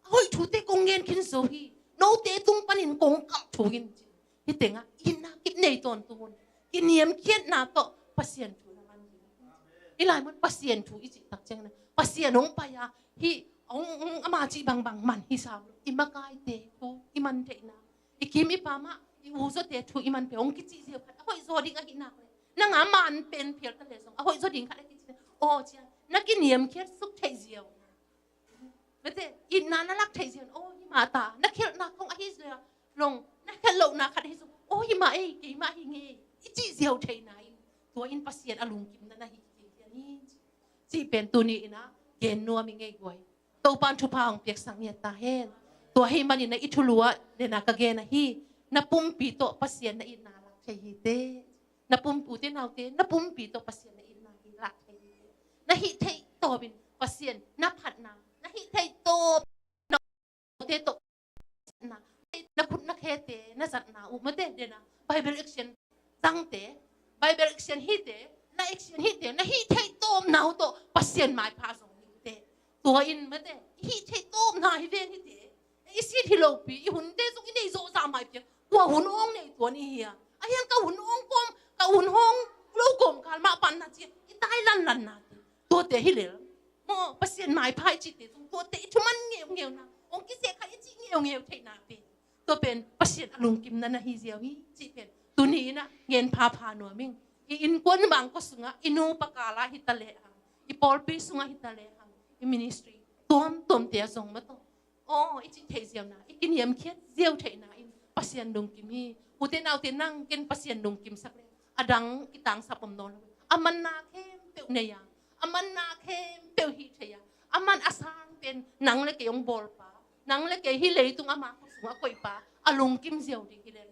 เอาไว้ทุเตกงเกนคินโซฮีโนเตตุงปานินกงกัทวินที่เต็งอ่ะอินนะกินในตอนตัวกินเนียมเขียนนาโตปัสเซียนทุนมันอีหลายมันปัสเซียนทุอีจิตักจังนะปัสเซียนหงไปอ่ะฮีอามาจีบางมันฮิสาวอิมากายเตทุอิมันเตนะอีกิมอีปามะอีวูโซเตทุอิมันเปองกิจิเซียวพัดเอาไว้โซดิ้งอะหินักเลยนางอามันเป็นเพียรทะเลสงเอาไว้โซดิ้งขัดกิจิโอ้เจ้านักกินเนียมเขียนสุกไทยเซียวไม่เตอินนาน่ารักไทยเซียวโอ้ยมาตานักเขียนนักของอะฮิเซียวลงนักเขียนโลนาขัดฮิสุโอ้ยมากี่มาฮิเงอีจิเซียวไทยไหนตัวอินปัสเซียนอลุงกิมนั่นนะฮิกิเซียนี่จีเป็นตัวนี้นะเกณฑ์นัวมิเงยกวยตัวปานทุพาองเปียกสังเนียตาเฮนตัวให้มันในอิทุลัวเดนากะเกนะฮีนับปุ่มปีโตปัสเซียนในอินาลักเทฮีเตนับปุ่มปูเตนเอาเตนับปุ่มปีโตปัสเซียนในอินาฮิลักเทฮีนะฮิเทโตบินปัสเซียนนับหัดนานะฮิเทโตนเตโตนะนับพุทธนักเฮเตนะสัตนาอุมาเตเดนะไบเบิลเอ็กเซนตั้งเต Bible action hite la action hite na hi thei tom nau to pasien mai pha song hite to in ma te hi thei tom na hi ven hite i sit hi lo pi i hun te song i nei zo sa mai pi to hun ong nei to ni hi a hian ka hun ong kom ka hun hong lo kom kal ma pan na chi i tai lan lan na to te hi le mo pasien mai phai chi te to te i thuman ngeu na ong ki se kha i chi ngeu thei na pi to pen pasien alung kim na na hi ziaw hi chi pen tu ni na ngen pha no ming i in kon bang ko sunga inu pakala hitale i polpi sunga hitale i ministry tom te song ma to i chi thei ziaw na i kin yam khiat ziaw thei na in pasien dong kim hi uten au te nang ken pasien dong kim sak le adang kitang sapom non aman na khem pe ne ya aman na khem pe hi thei ya aman asang pen nang le ke yong bol pa nang le ke hi le tung ama ko sunga koi pa alung kim ziaw di hi le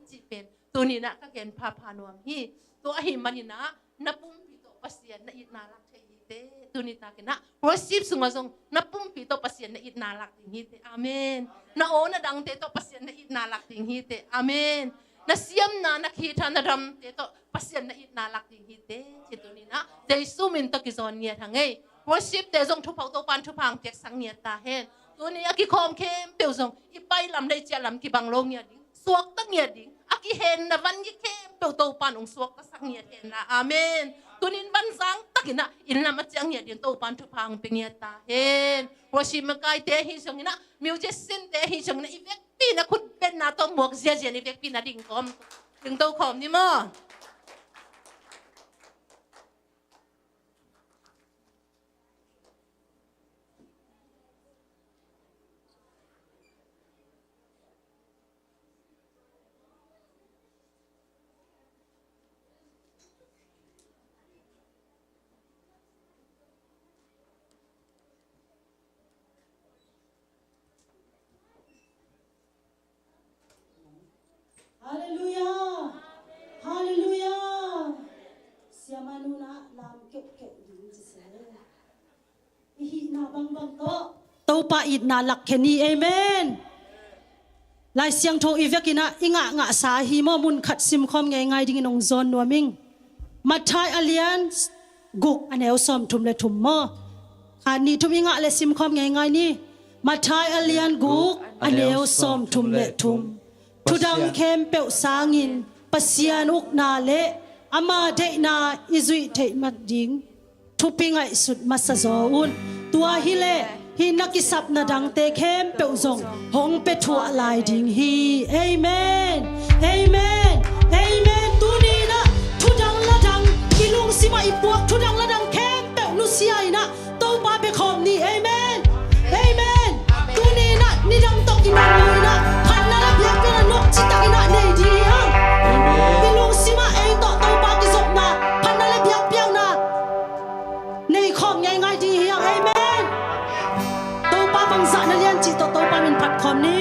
chi pen tu ni na ka ken pha no hi to hi manina na pum pi to pasien na it na lak thei te tu ni ta ke na worship sunga song na pum pi to pasien na it na lak ting hi te amen na o na dang te to pasien na it na lak ting hi te amen na siam na khi tha na ram te to pasien na it na lak ting hi te chi tu ni na jesu min to ki zon nia thangei worship te song thu phau to pan thu phang tek sang nia ta hen tu ni a ki khom khem pe song i pai lam dei cha lam ki bang long nia ding suak ta nia ding aki hen na van gi khem pe to pan ong suak ka sang nia hen na amen tunin ban sang takina in na ma chang nia din to pan thu phang pe nia ta hen worship ma kai te hi song ina musician te hi song na effect pi na khut ben na to mok zia zia ni effect pi na ding kom ding to khom ni mo Hallelujah. Hallelujah. Siamanuna lam kep din jise. Ihi na bang to pa it na lak kheni amen. Lai siang thong ivekina inga nga sa hi mo mun khat sim khom ngai ding nong zon nuaming. Mathai alliance guk aneu som thum le thum mo. Khani thum inga le sim khom ngai ni. Mathai alliance guk aneu som thum le thum. Tudang kem peu sangin pasian uk na le ama de na izui te mat ding thupingai sut masazoun tua hi le hi nakisap na dang te kem peu zong hong pe thua lai ding hi amen amen amen tu ni na thudang la dang ilung sima ipuak thudang la dang kem peu nu siai na to pa be khom ni amen amen tu ni na ni dang tok ki na na nok cita kina nei di hang bilung sima ei to to pa ki zop na phana le biak piang na nei khom ngai di hang amen to pa bang za na lian chi to pa min phat khom ni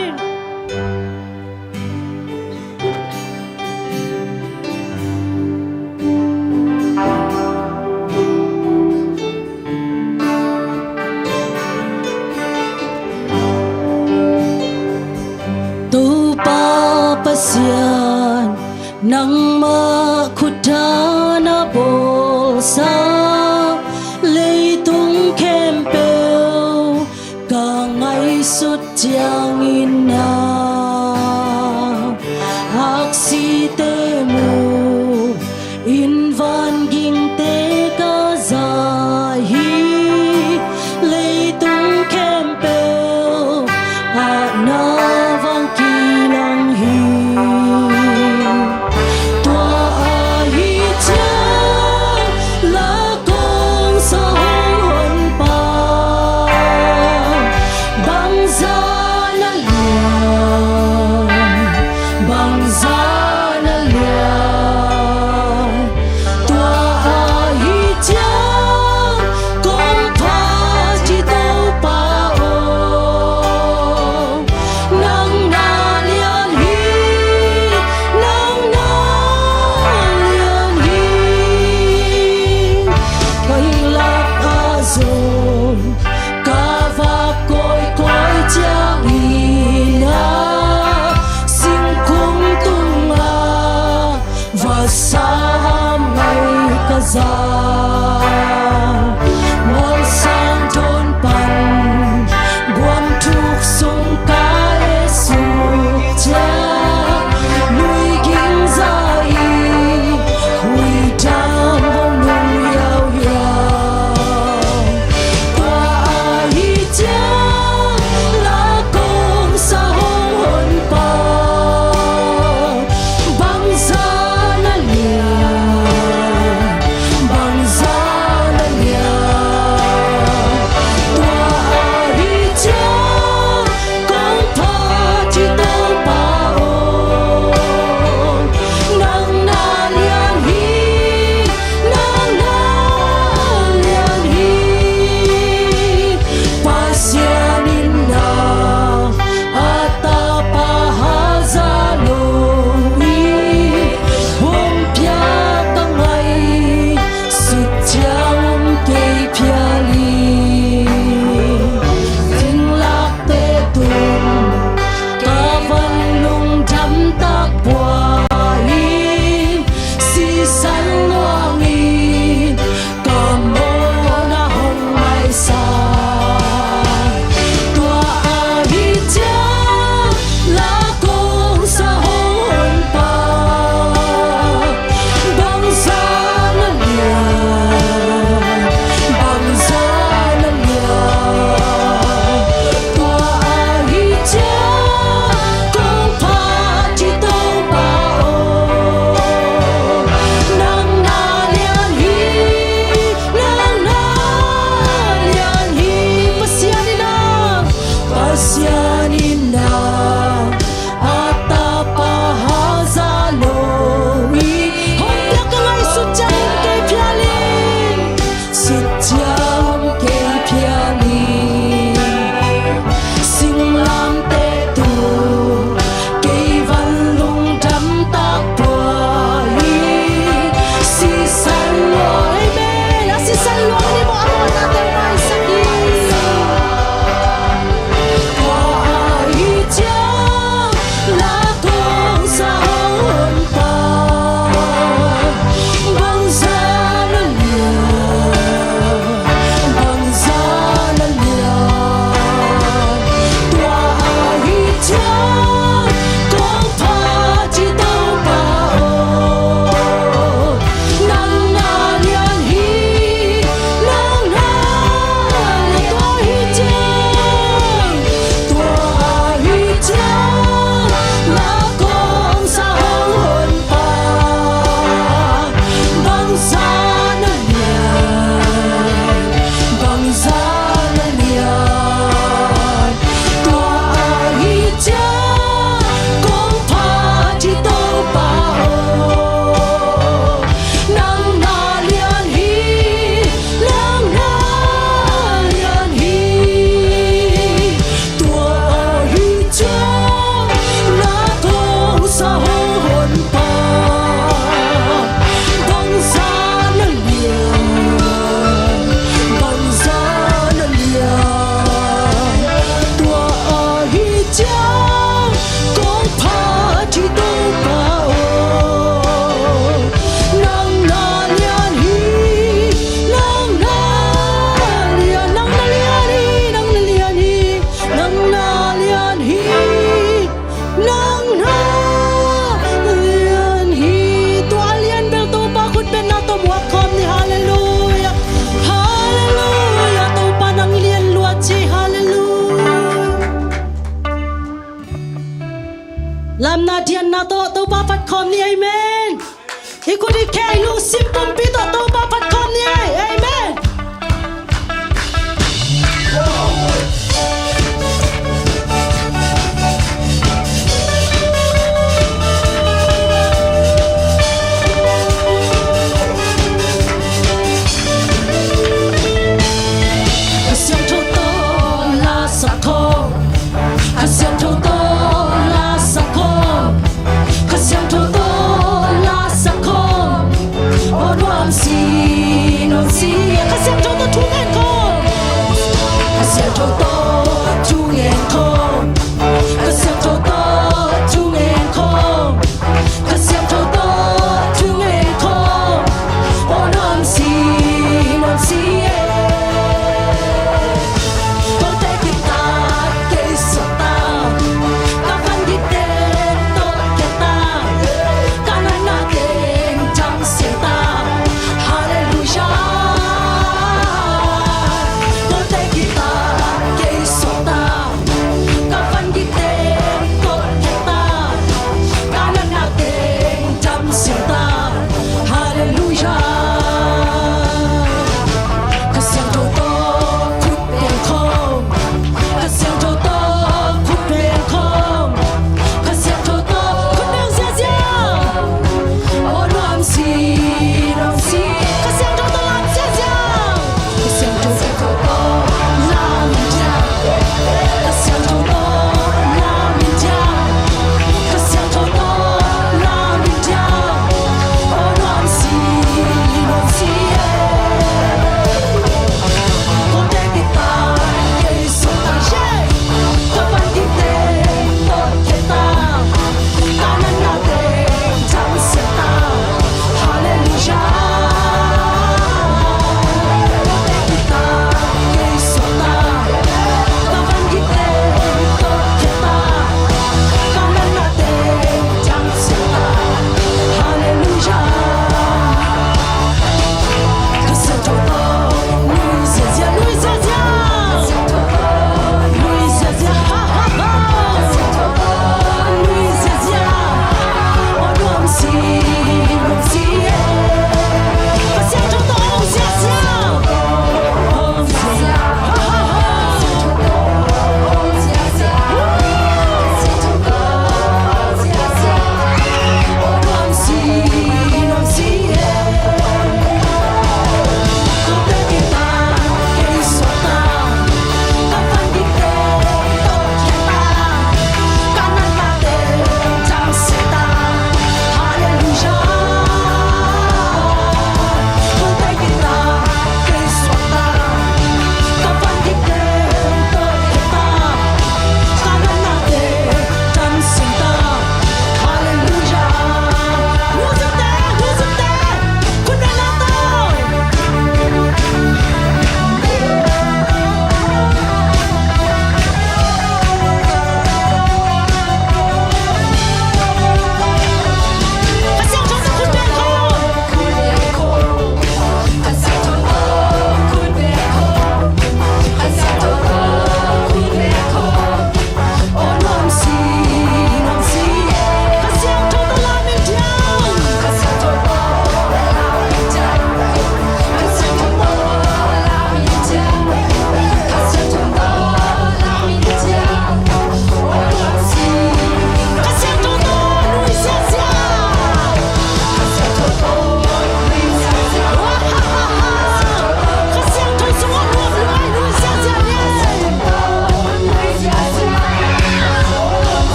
pasian nang makhutana bolsa leitung kempeu ka ngai sut chiang inna aksi temu in van ging te ka zahi leitung kempeu ana vang kilang hi tua ai cha la ko làm na điền na to ba phát khom ni amen ikudi kay lu simpom pito to ba phát khom ni amen Kasi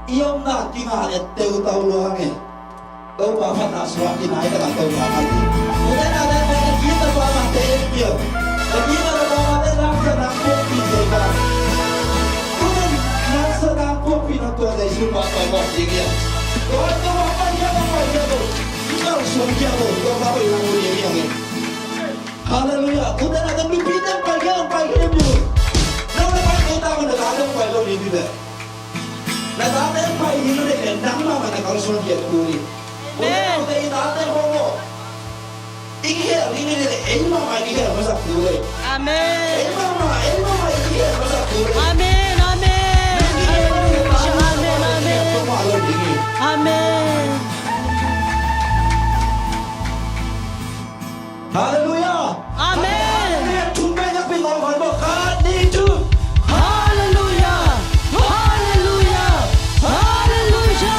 iom na kinga et teu tau luange tau pa phat na swa ki nai ta tau ma ma ti udah ada yang kita pa ma te pio lagi na pa ma te na sa na ko pi se ka kun na sa na ko pi na to dai su pa pa ma ti ya ko to ma pa ya to kita so ya to pa pa ya mo ya ya haleluya udah ada mimpi dan pa ya mu na pa ko ta ma na da pa lo ni bi na dati ang paihino rin eh, naman na kalson kaya tuli. Amen! Kung tayo dati ang hongo, ikihira, ikihira, mama, ikihira, masak tuli. Amen. Mama, ikihira, masak tuli. Amen. Amen. Hallelujah. Amen. Amen. Amen. Hallelujah! Amen. Tumben ang pinawal mo, kanito! Hallelujah. Hallelujah. Hallelujah.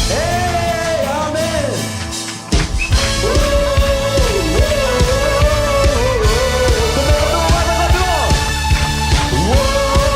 Hey, amen! Whoa!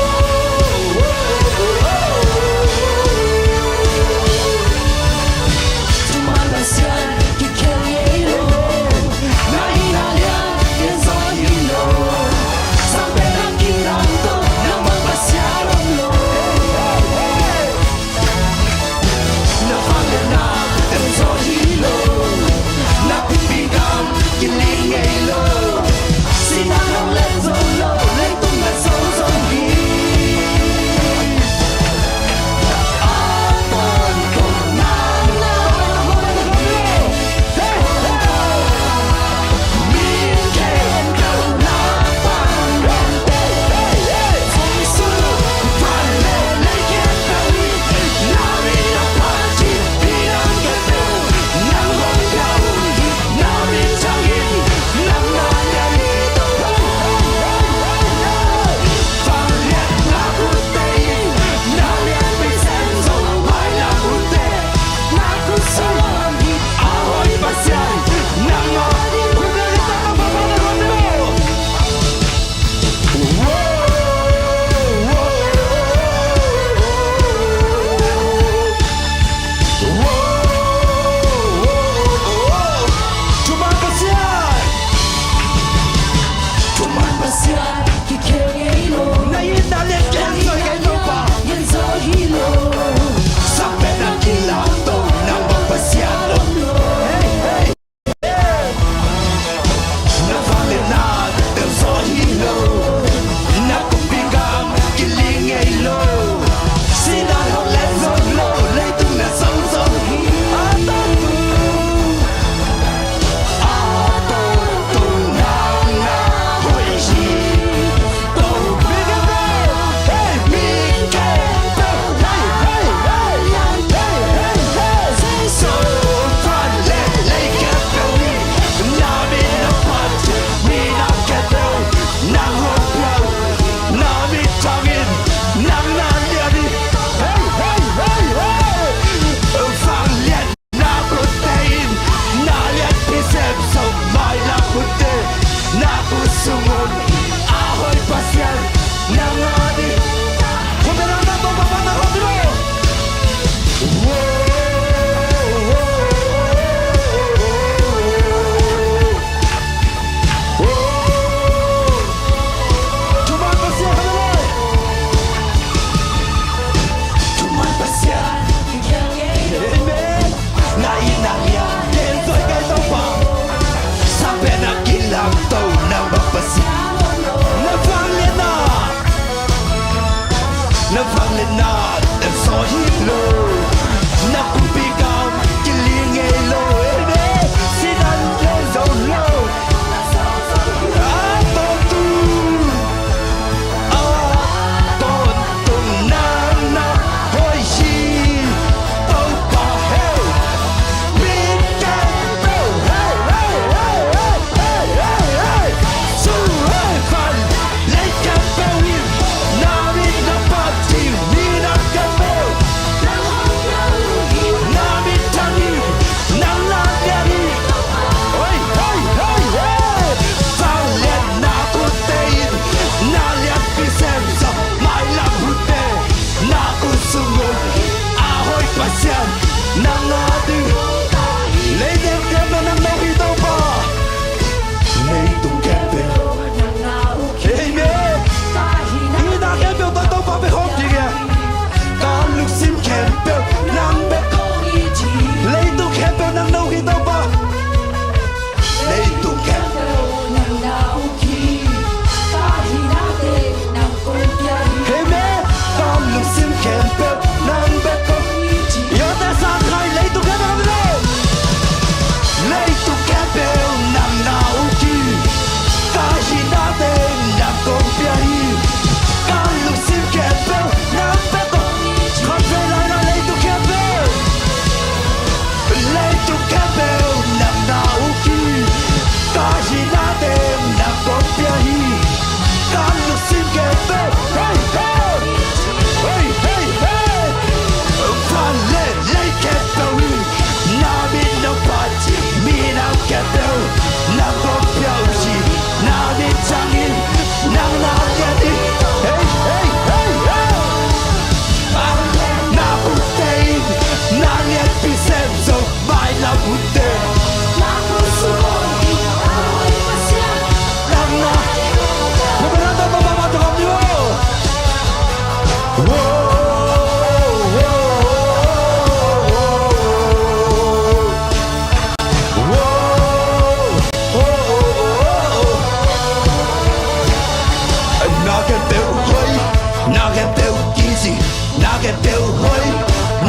bèo hơi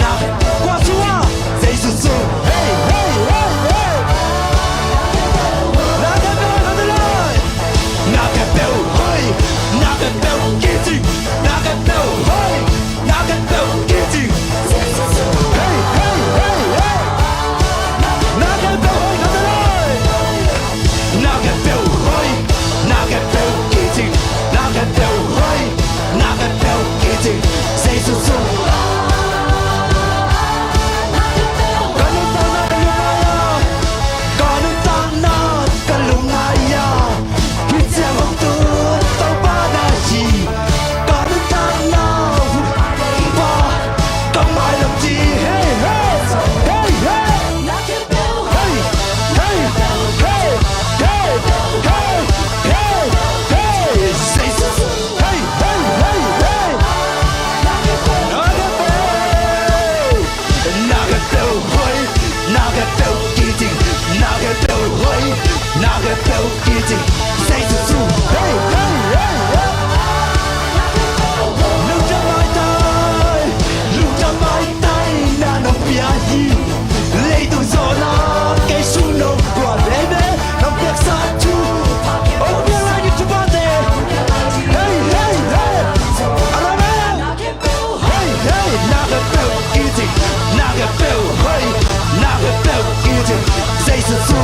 nà qua xua dây su su hey hey hey hey nà cái bèo hơi nà lời nà cái bèo hơi nà cái bèo kia gì nà cái bèo hơi nà cái bèo kia gì hey hey hey hey nà cái bèo hơi nà lời nà cái bèo hơi nà cái bèo kia gì nà cái bèo hơi nà cái bèo kia gì dây su su naga bèo kia gì say su su hey hey hey hey lưu trong mai tay na nông bia hi lấy tu gió na cây su nông quả lê mê nông bia sa chu ô bia lại đi chụp ảnh hey hey hey ala mê hey hey naga bèo kia gì naga bèo hey naga bèo kia gì say su su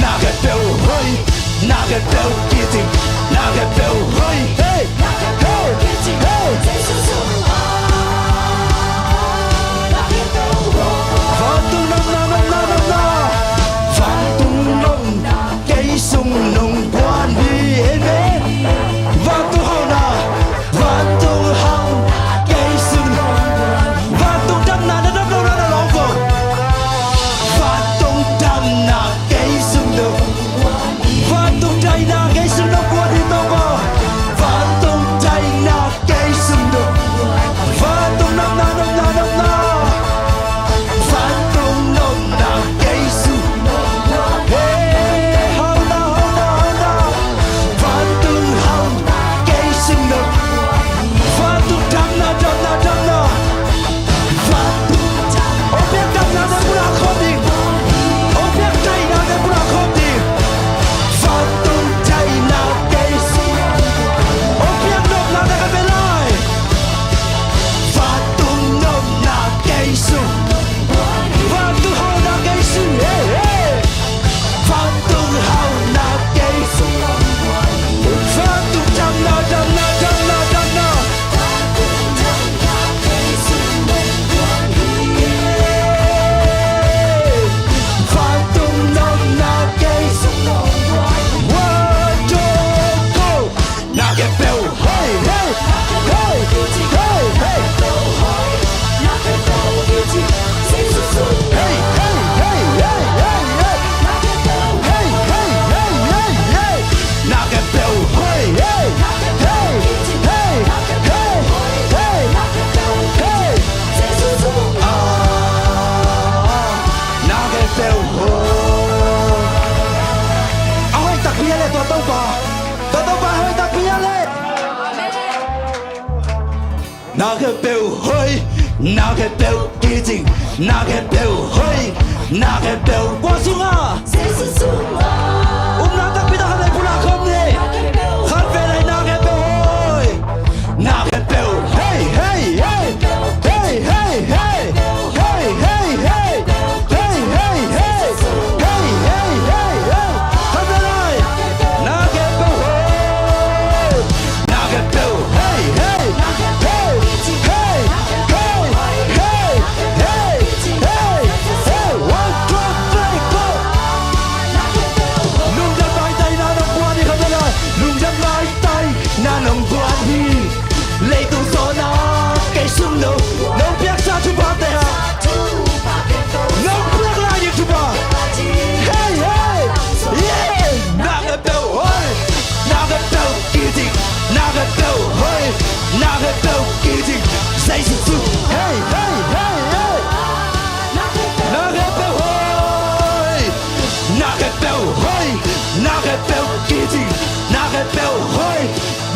naga bèo hơi naga bèo kia gì naga bèo hơi hey hey hey vang tung nông na nông na nông na vang tung nông cây sung nông quan đi hết mê vang tung hậu na vang tung hậu cây sung vang tung đâm na đâm đâu ra là lòng vợ vang tung đâm na cây sung nông vang tung trái na cây sung nông quan đi đâu mà vang tung trái na cây sung nông vang tung nông na nông na nông na vang tung nông na cây sung hey hậu na vang tung hậu cây sung nông vang tung đâm na vang tung ô biết đâm na để bula không đi ô biết trái na để bula không đi vang tung trái na cây sung ô biết nông na để cái bên lại vang tung nông na cây sung vang tung hậu na cây sung hey hey vang tung hậu na cây sung vang tung đâm na vang tung nông na cây sung one two go naga bèo hey hey hey hey hey hey hey hey hey hey hey hey hey hey naga bèo hey hey hey hey hey hey hey naga bèo hơi đặc biệt là tao bà hơi đặc biệt lên naga bèo hơi naga bèo kia gì naga bèo hơi naga bèo qua xuống à na đặc biệt là hai bula không đi khát về lại naga bèo hơi naga bèo hey hey hey hey hey hey hey hey hey hey hey hey hey hey hey khát về lại naga bèo hơi naga bèo hey hey hey hey hey hey hey hey hey one two three go nung ra cái bèo hơi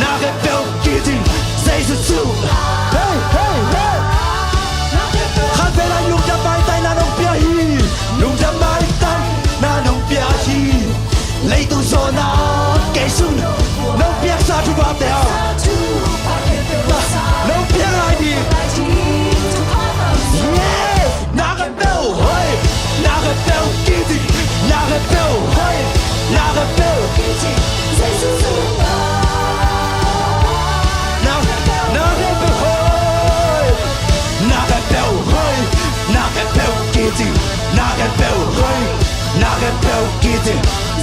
na cái bèo kỳ tình dây sự sự hey hey hey khát về lại nung chăm bay tay na nung bia hi nung chăm bay tay na nung bia hi lấy tu so na kẻ sung nung bia sa chu ba bèo nung bia lại đi na cái bèo hơi na cái bèo kỳ tình na cái bèo hơi na cái bèo kỳ tình dây sự sự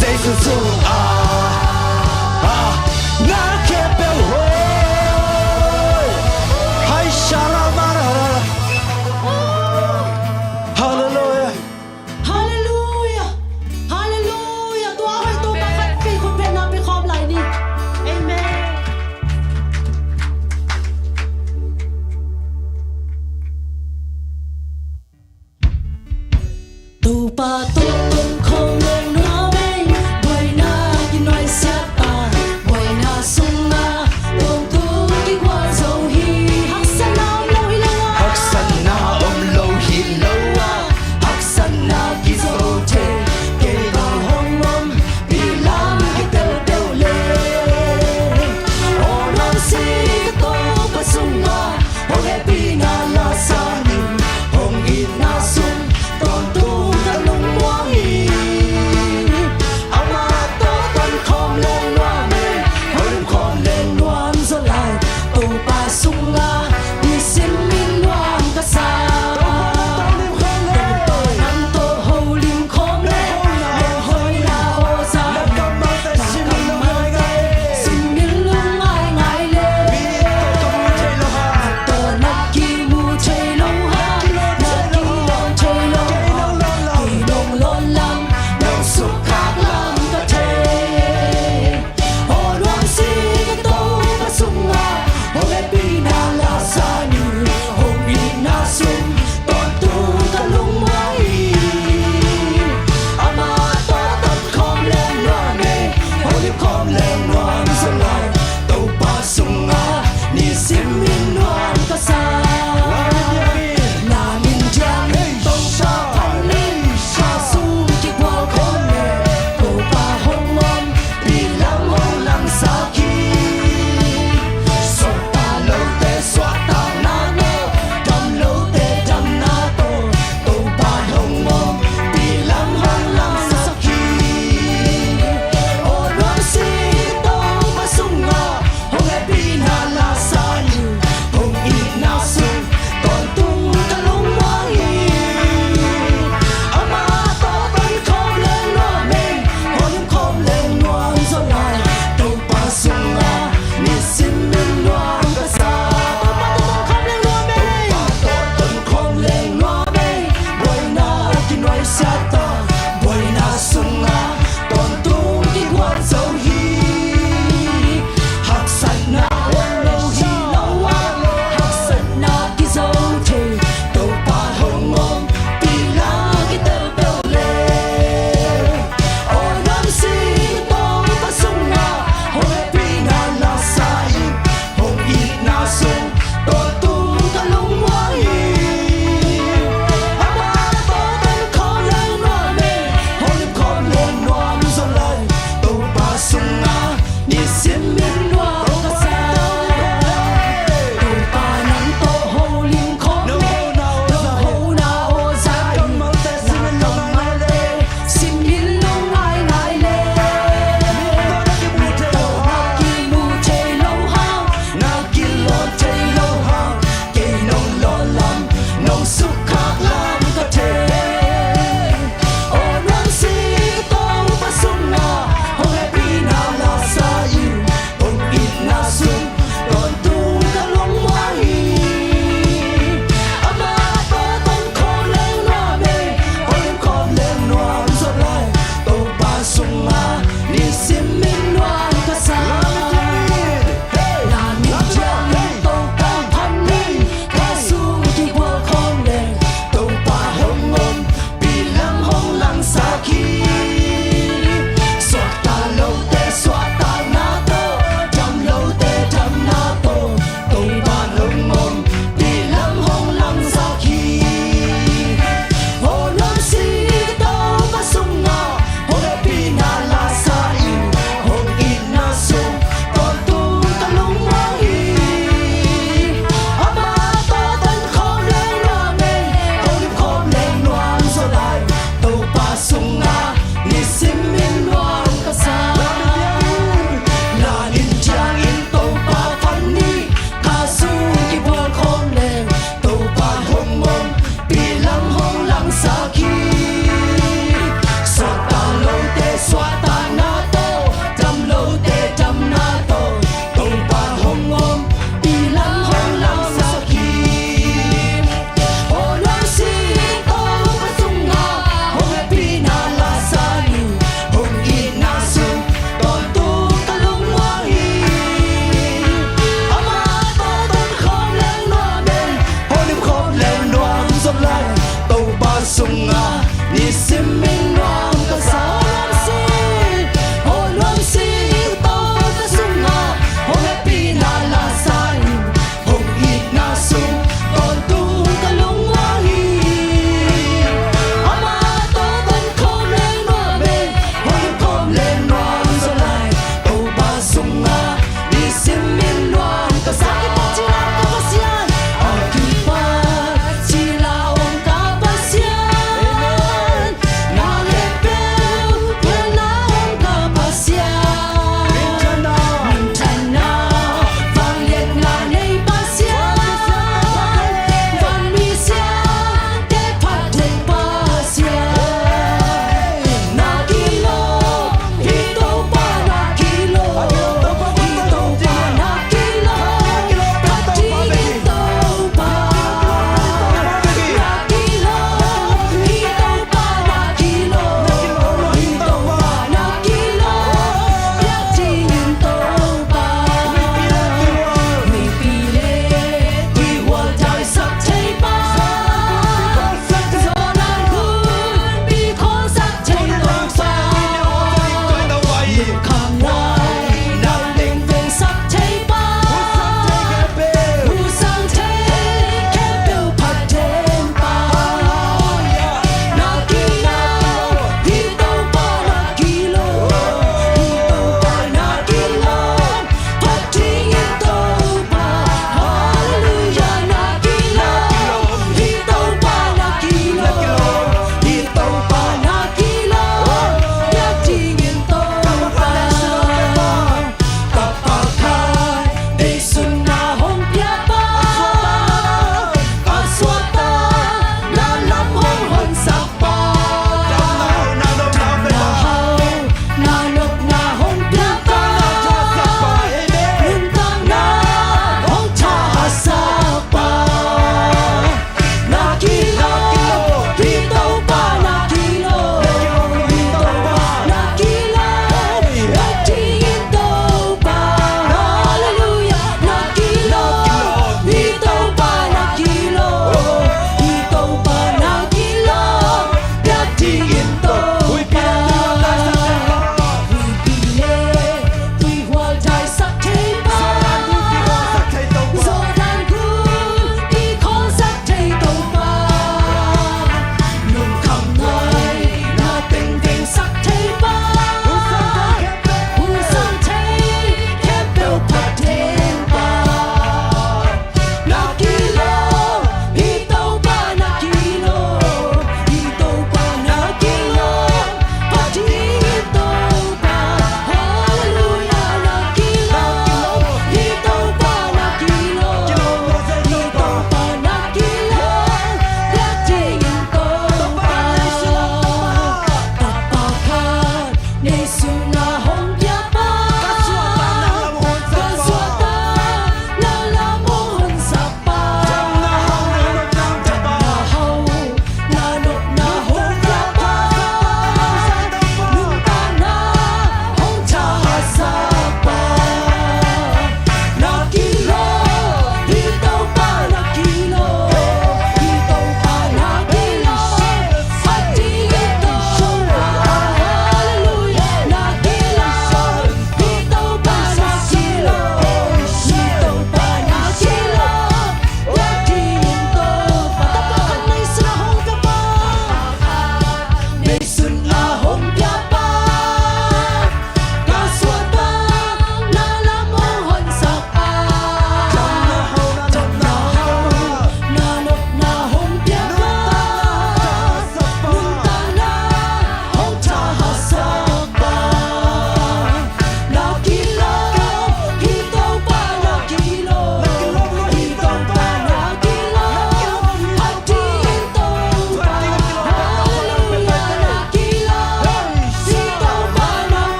dây su su na ke bel hoy hay shalamara hallelujah Hallelujah Hallelujah ตัวให้ตัวประคัดปีคุณเป็นนำไปคอมไหลนี่ Amen tu pa tu tung không nên nói bởi na kinh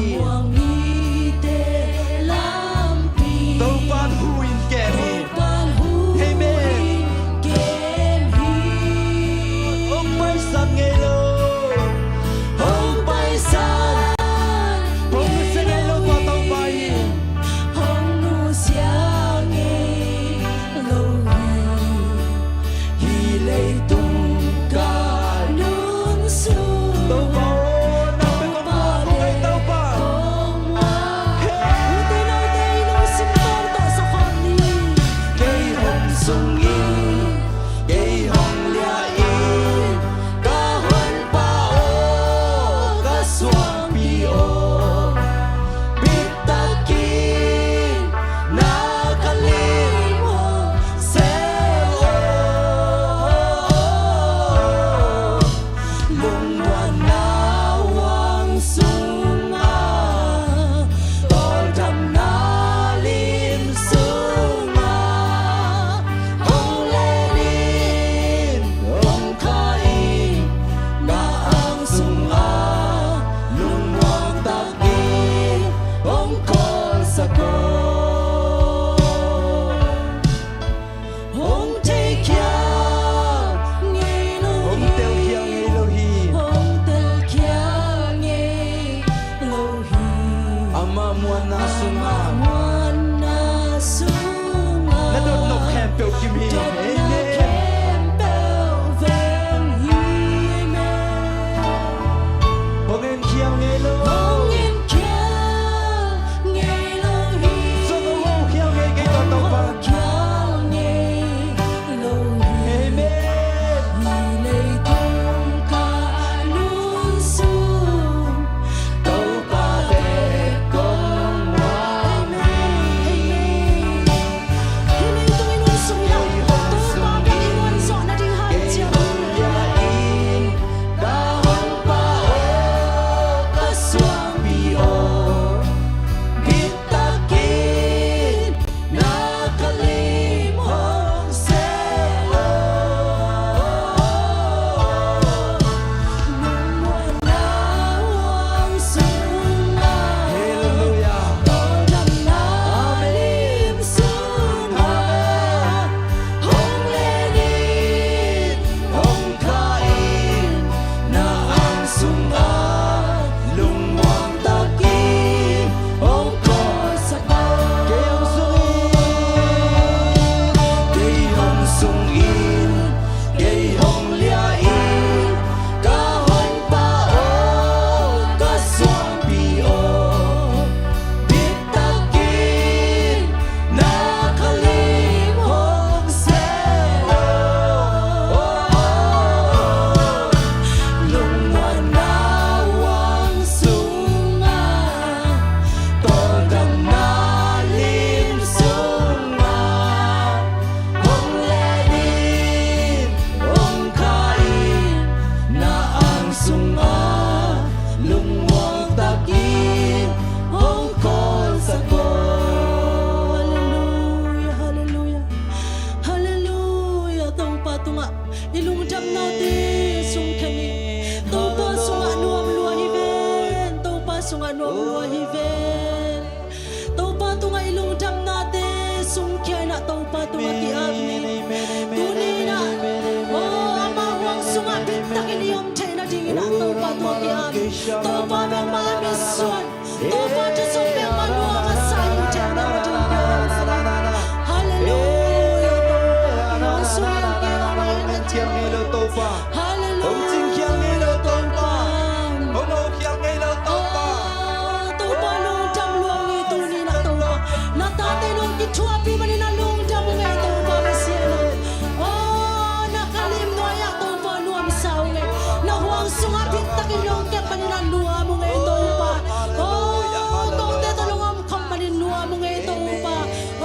muang ni te lam pi tàu pan huin kem hi pan hu Amen kem hi ông bay sang ngày lo hong pai san ông sẽ ngày lo qua tàu bay hong nu sia nge lo hi lei tung ca nun su tàu bao năm bên con hoa không ai tàu ba Hong wa ute no te no sin tong to sa khon ni cây hồng sung in cây hồng lia in ka hon pa o ka suang pi o biết ta kín na ka lim ho se o lung wan na wang sung a tol dam na lim sung a hong le lin hong khai na ang sung a lung wang ta kin hong kol sa ko hong te kya ngay lo ông tiêu khiang ngày lo hi hong te kya ngay lo hi ama muan na sunga Muan na sunga na đột nọc khem peo kim hi Amen kem beo ven hi me ông em khiang ngày lo hong in kya ngay lo hi cho nó hô khiang ngày cái tàu tàu ba kya ngay lo hi Amen hi lei tung ka nun sum tàu ba để con hoa cây hồng lia in ca hồng ba ô ca suang pi ô biết ta kín na ka lim hong se lo Hallelujah hồng khai na ang sung a lung wang ta kín hồng có cây hồng sung in cây hồng lia in ca hon pa ô ca suang pi ô biết ta kín na ka lim hong se Lung wan na wang sung a tol dam na lim sung a hong le din hong khai na ang sung a lung wang ta kin hong kol sa ko Hallelujah Hallelujah Hallelujah tong patunga ilung jam na ti sung khani to pa sunga nuam lua hi ven to pa sunga nuam lua hi ven to pa tunga ilung jam na te sung kya na to pa tunga ti abni tuni na oh ama wang sunga bit takin yom chai na ding na to pa tunga ti abni to pa bang ma mi suan to pa te sung bang ma nuam ka sai chai na ma ding Hallelujah to sunga ki ma na chiang ngày lo tàu ba Hallelujah ông chinh khiang ngày lo tàu ba ông hô khiang ngày lo tàu ba tàu ba lung jam luang ni tu ni na tàu ba na ta te nong ki chua pi mani na lung jam ngai tàu ba ba sia na oh na kalim no ya tàu ba nuam sao ngai na huang sunga bit takin long ke mani na nuam ngai tàu ba oh kong te to lung am kham mani nuam ngai tàu ba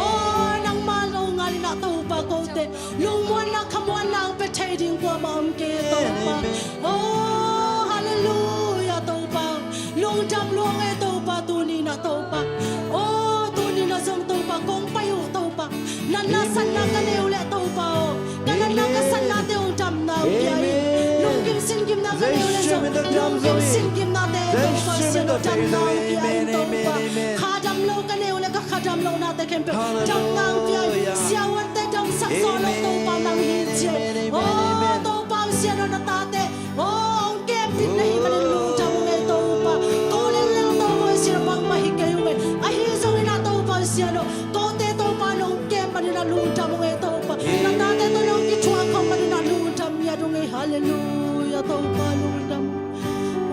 oh nang ma lo ngali na tàu ba kong te lung muan na kham muan na pe thai ding kwa ma am ke tàu ba oh hallelujah tàu ba lung jam luang e tàu ba tu ni na tàu ba oh tu ni na zong tàu ba kong pa yu tàu ba nan na san na ka leu le tàu ba o nan na ka san na te ong jam na ya lung kim sin kim na ka leu le chang lung kim sin kim na te to pa sia no chang nang pi ai to pa kha dam lo ka neu le ka kha dam lo na te kem pe chang nang pi ai sia wat te dam sak so lo to pa nang hi che oh to pa sia no na ta te oh kem tin nei ma le lung chang ngai to pa ko le le to mo sia bang ma hi ke yu ai hi so ina to pa sia no to te to pa no kem ma na lung chang ngai to pa na ta te to no ki chua ko ma na lung chang ya do ngai hallelujah to pa lung chang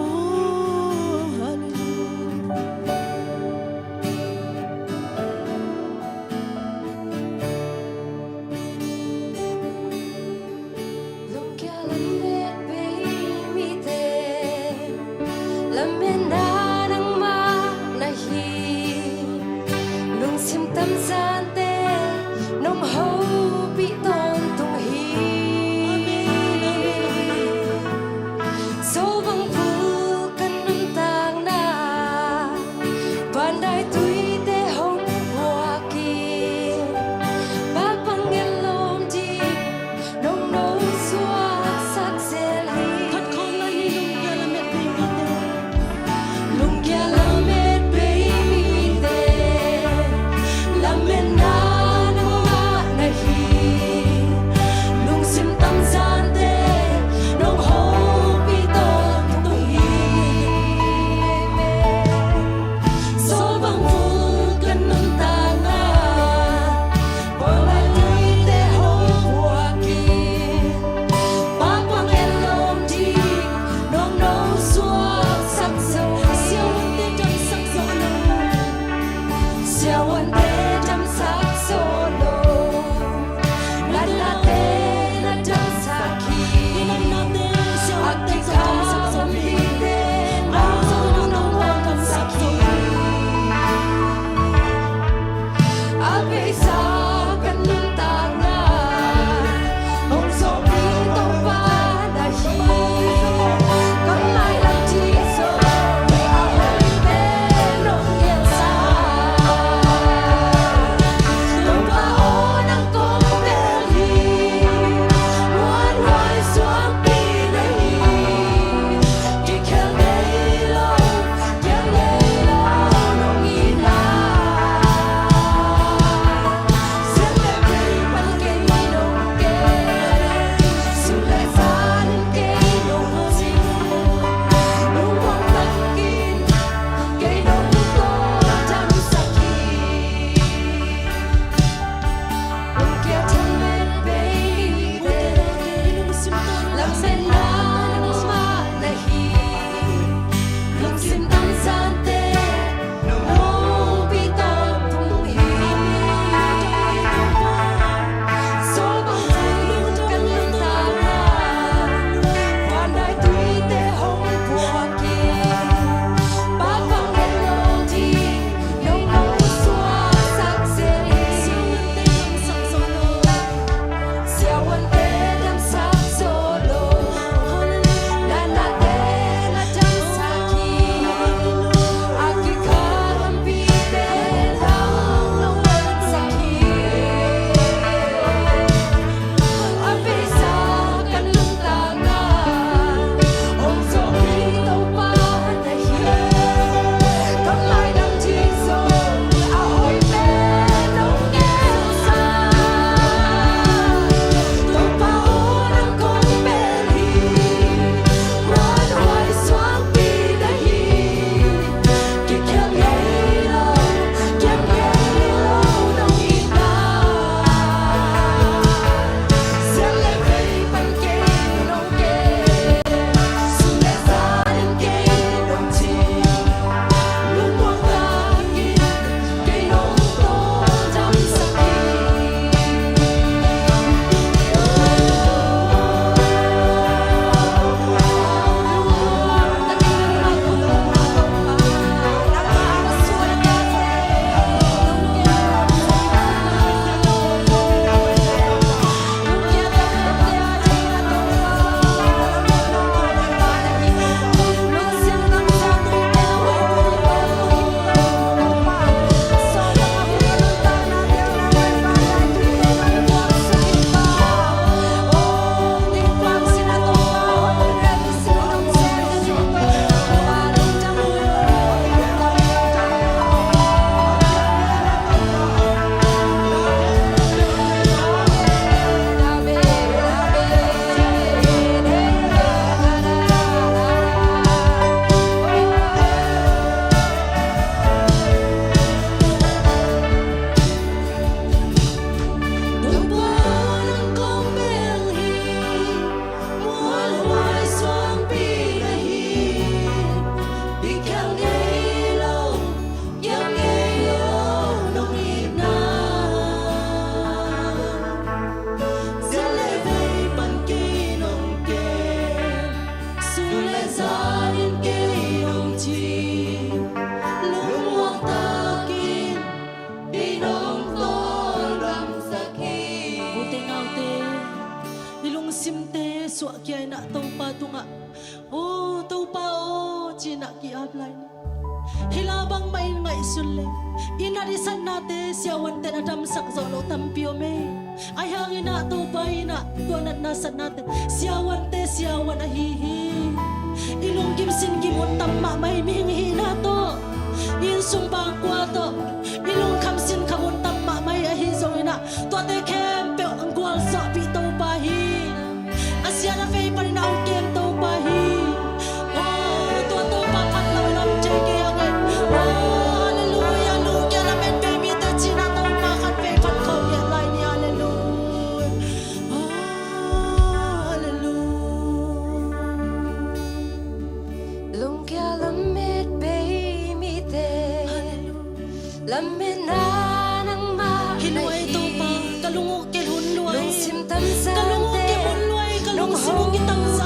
oh hallelujah lung kia lam bet be mi te lam men na nang ma na hi lung sim tam san te nong ho bi ton tung hi so kia na tau pa tunga oh tau pa oh china ki ablay hilabang main nga isulle inarisan nate siawan ten adam sakzolo tampio me ay hangin na tau pa ina tuanat nasan natin siawan te siawan ahihi ilong gimsin gimon tamma may mihingi na to insung bangkwa to ilong kamsin kamon tamma may ahizong ina tuate kempe ang gwal sa pitaw bahi asya na fay pa rin ang kemtaw bahi oh tuato papat na ulam chay kayangin oh hallelujah lugya na men baby te china taw pakat fay pat ko yan lay ni hallelujah oh hallelujah lung kya lamit bay mi te lamit na nang ma hinuay to pa kalungok kel hunluay nung simtam sa kalungok kel hunluay kalungok simong kitang sa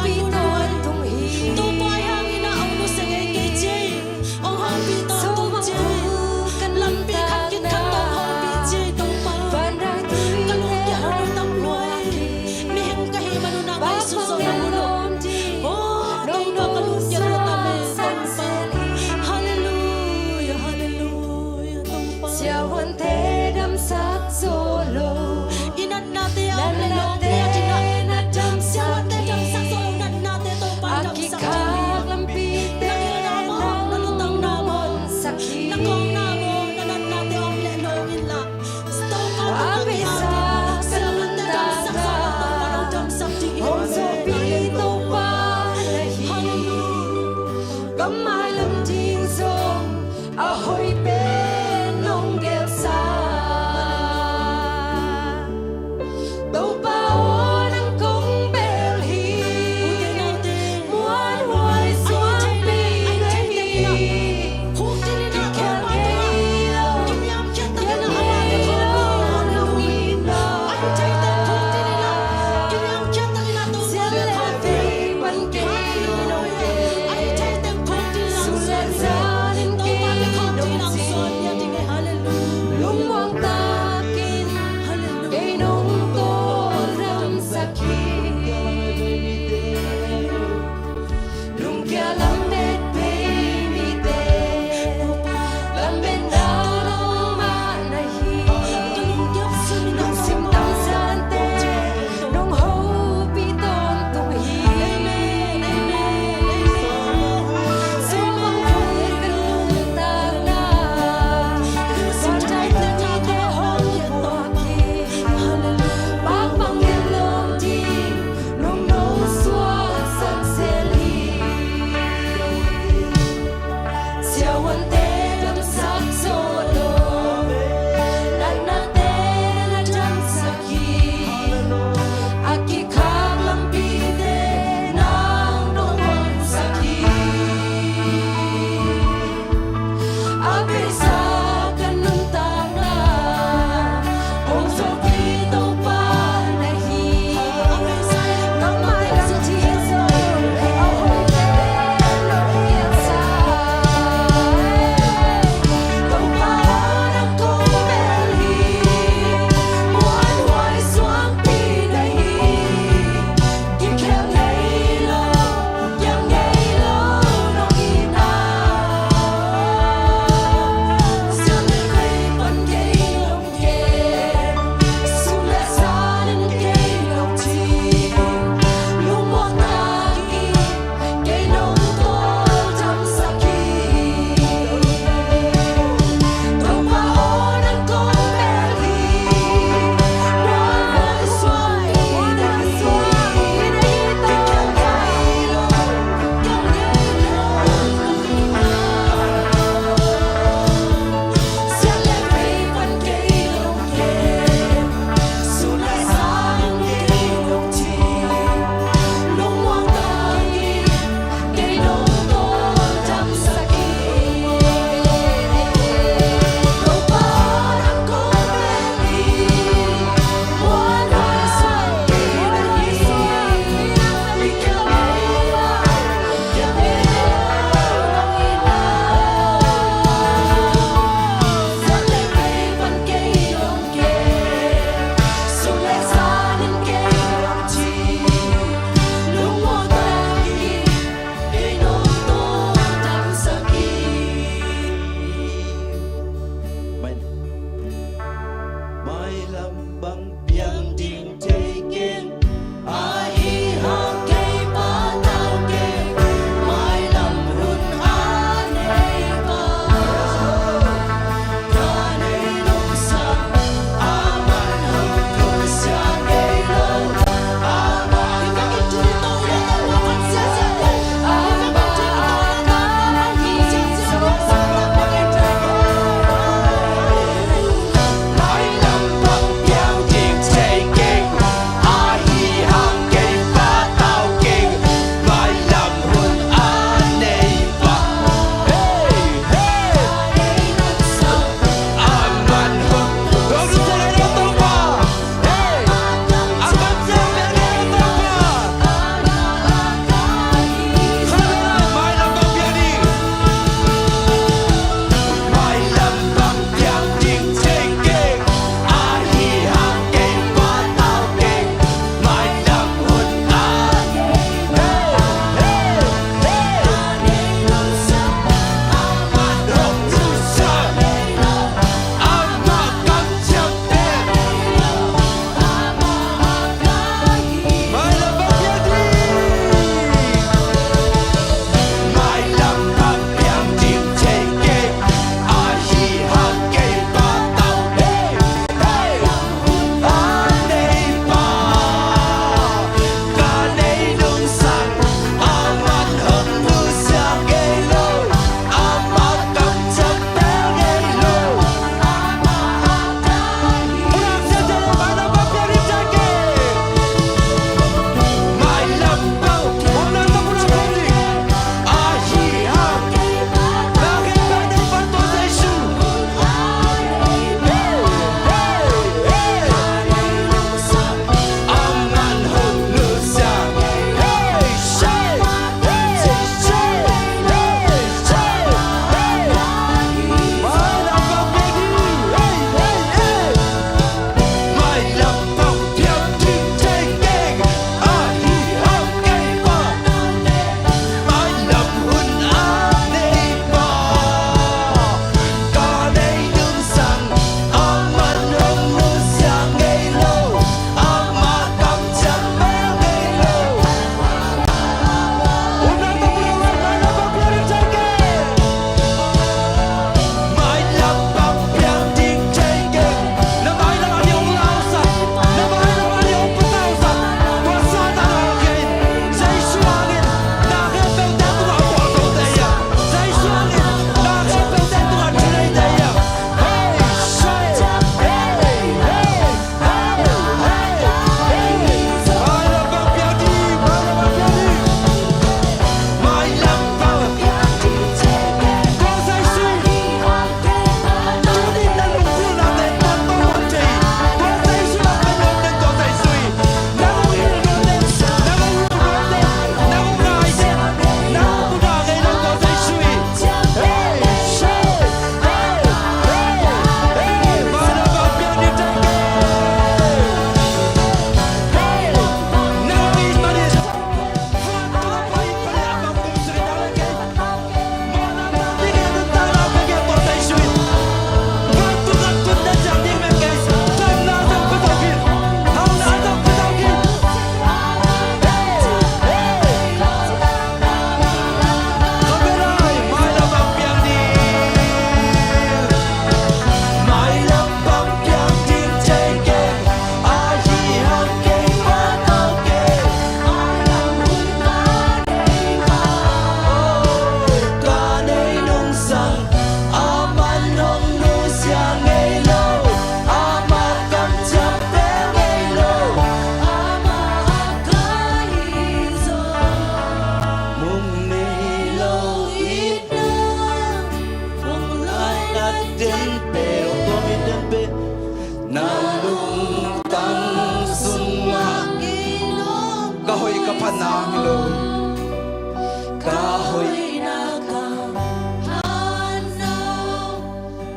kahoy na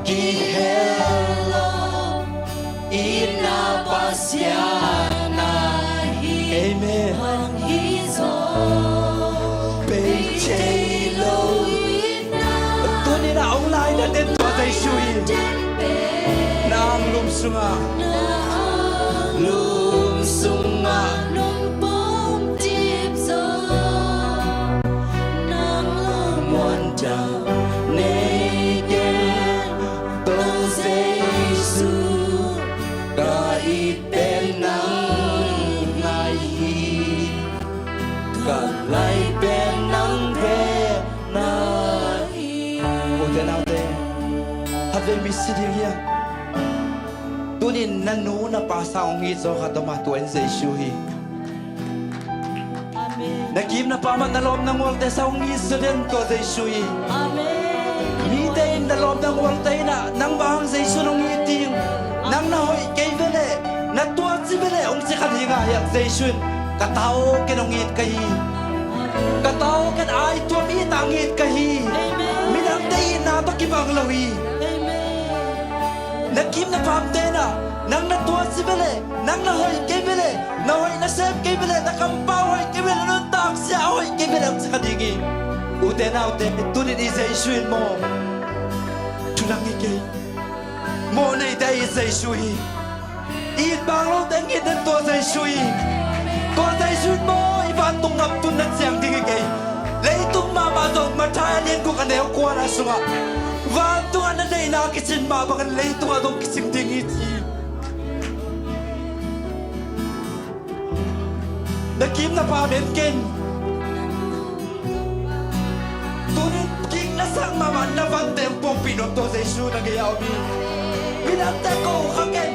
Gihelo inapasyanahi Amen Ang hizo Beijelo Tunin na ông lai na din to tay shui Nang lumsunga Lumsunga Nung bom tiếp gió Nang lung Muôn trào Nê gen Tô Giê-xu Cả ít bên nắng ngài hi Cả lại bên nắng về na hi Ủa thế nào thế Hạt về mi xí đi hiya Tunin na nu na pa sa ongit so katoma tuen Giê-xu hi Nakim na pamat na loob ng walte sa ongit so din to Giê-xu hi Mite in na loob ng walte na nang bahang Giê-xu nung iting nang nahoy kay vele na tuat si vele ong si kadhinga yak Giê-xu katao kinongit kahi katao kan ay tuami tangit kahi minang dayin na bakibang lawi Nakim na pamte na nang natuwa si vele nang nahoy kay vele nahoy na sep kay vele nakampahoy kay vele nung tak siya ahoy kay vele ang sa kadingi ute na ute tunit Giê-xu mo tulang ikay mo na itay Giê-xu it bang lo teng it to Giê-xu ko Giê-xu mo iban tung ngap tun na siyang dingi kay leitung mamadog matayan ko kaneo kuha na sunga Van tung na nakisin mabakan leitung adong kising dingit Nakim na pamen ken Tunit king na sang maman na van tempong pinoto Giê-xu nagayaw mi Minanta ko kaken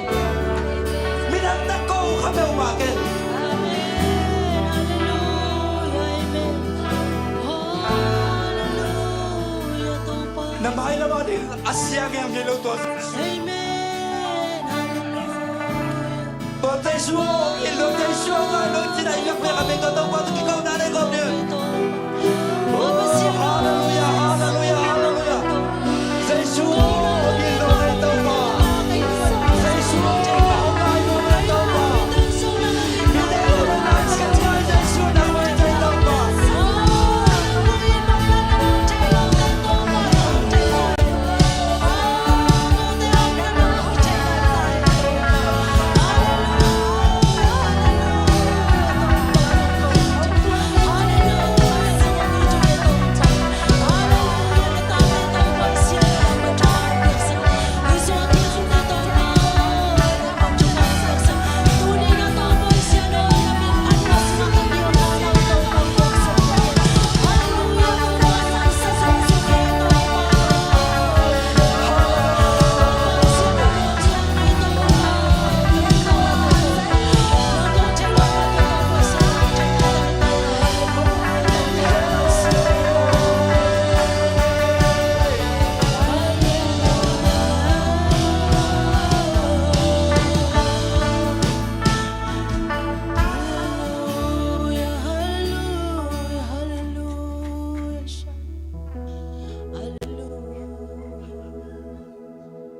Minanta ko kami umaken Namay naman din asyang yung niluto Giê-xu ilo Giê-xu ano sinaiyak na kami totoo pa ikaw nanay ko niyo Hallelujah Hallelujah Hallelujah Giê-xu ilo na ito pa Giê-xu maungay mo na ito pa Binelo na nagskan ka Giê-xu na mo ito pa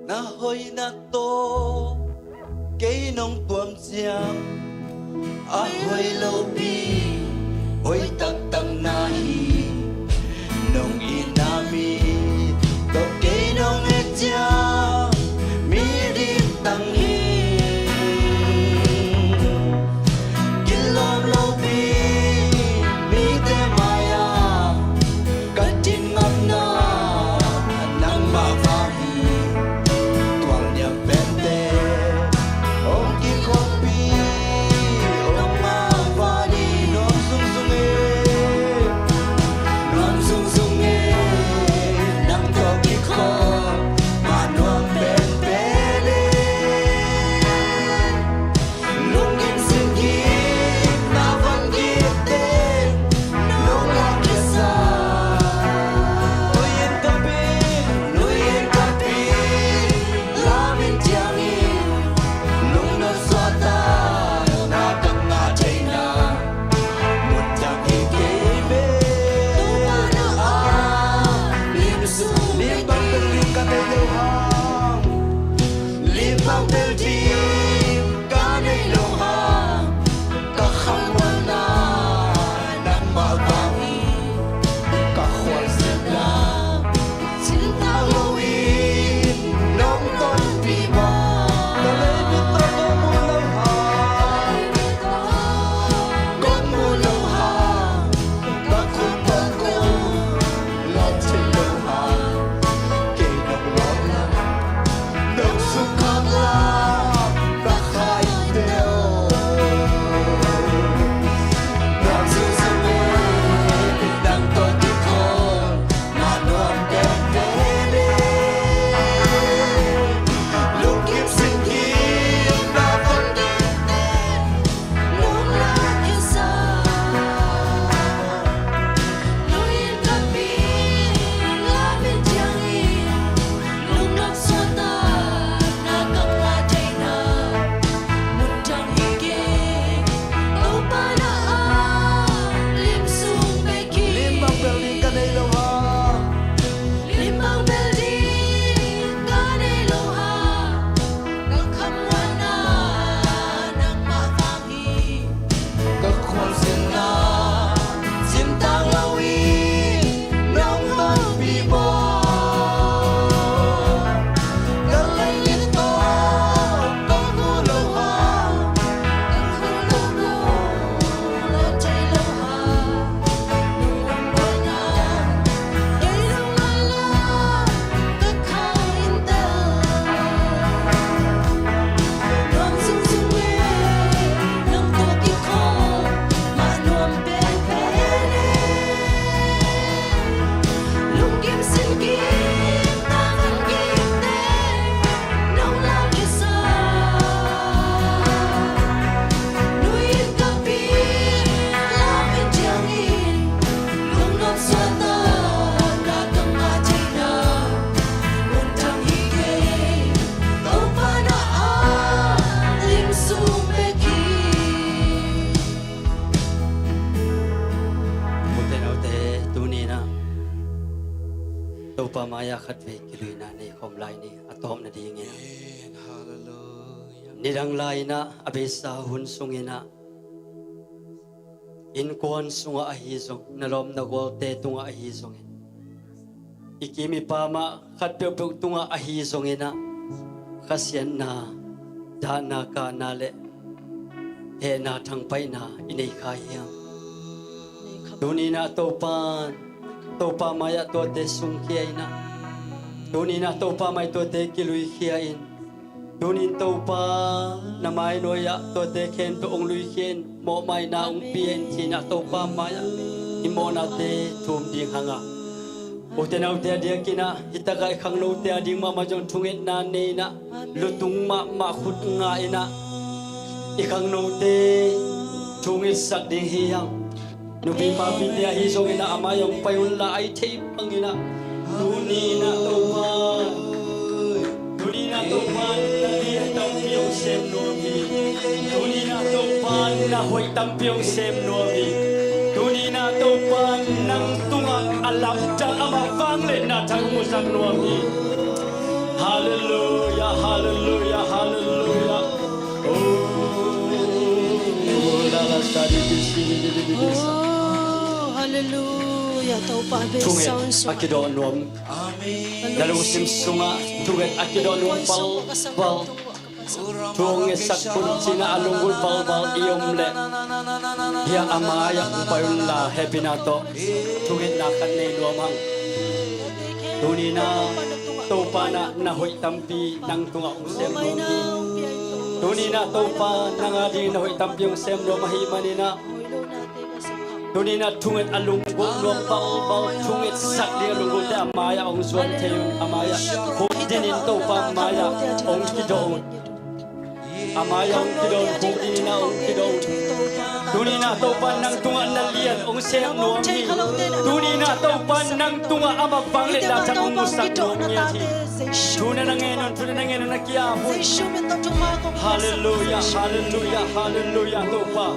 Nahoy na to kay nong tuam siyang ahoy lobi hoy tagtang nahi nong inami to kay nong etya mirit tanghi kilom lobi mite maya katin ngap na nang mavahi Hãy subscribe cho kênh Ghiền Mì Gõ Để không bỏ lỡ na to pa maya khat ve kilui na ni khom lai ni atom na ding ina nidang lai na abesa hun sungina in kon sunga ahi song nalom na gol te tunga ahi song ikimi pa ma khat pe pe tunga ahi song ina khasian na dana ka na le he na thang pai na inei khai hiam duni na to pa maya to te sung khiai na duni na to pa mai to te kilui khia in duni to pa na mai noya to te khen to ong lui khen mo mai na ong pien chi na to pa maya imona te thum ding hanga o te nau te dia kina hitakai khang no te ding ma jong thunget na ne na lutung ma khut nga ina ikhang no te thungit sak ding hiang nubi pa pindia hi song ina amayong payun la ai thei pangina duni na to pa na tam piong sem no mi duni na to pa na hoi tam piong sem no mi duni na to pa nang tunga alam ta ama vang le na thang mu sang no mi hallelujah hallelujah hallelujah oh la la sa di di hallelujah to pa be sound so akidon nom lalu sim sunga tuget akidon nom bal tuong sak kun china alungul bal iom le ya amaya payun la happy na to tuget na kan ne lomang tunina to pa na hoi tampi nang tunga ong sem no tunina to pa nang adi na hoi tampi ong sem no mahi manina tunina tunget alungul lom bal tunget sak dia alungul te amaya ong suan te amaya dinin to pa maya ong kidon amaya ong kidon dinin ong kidon tunina to pa nang tunga nalian ong sem no mi tunina to pa nang tunga ama banglet la chang ong musak no nya thi tuna nangenon nakia hallelujah hallelujah hallelujah to pa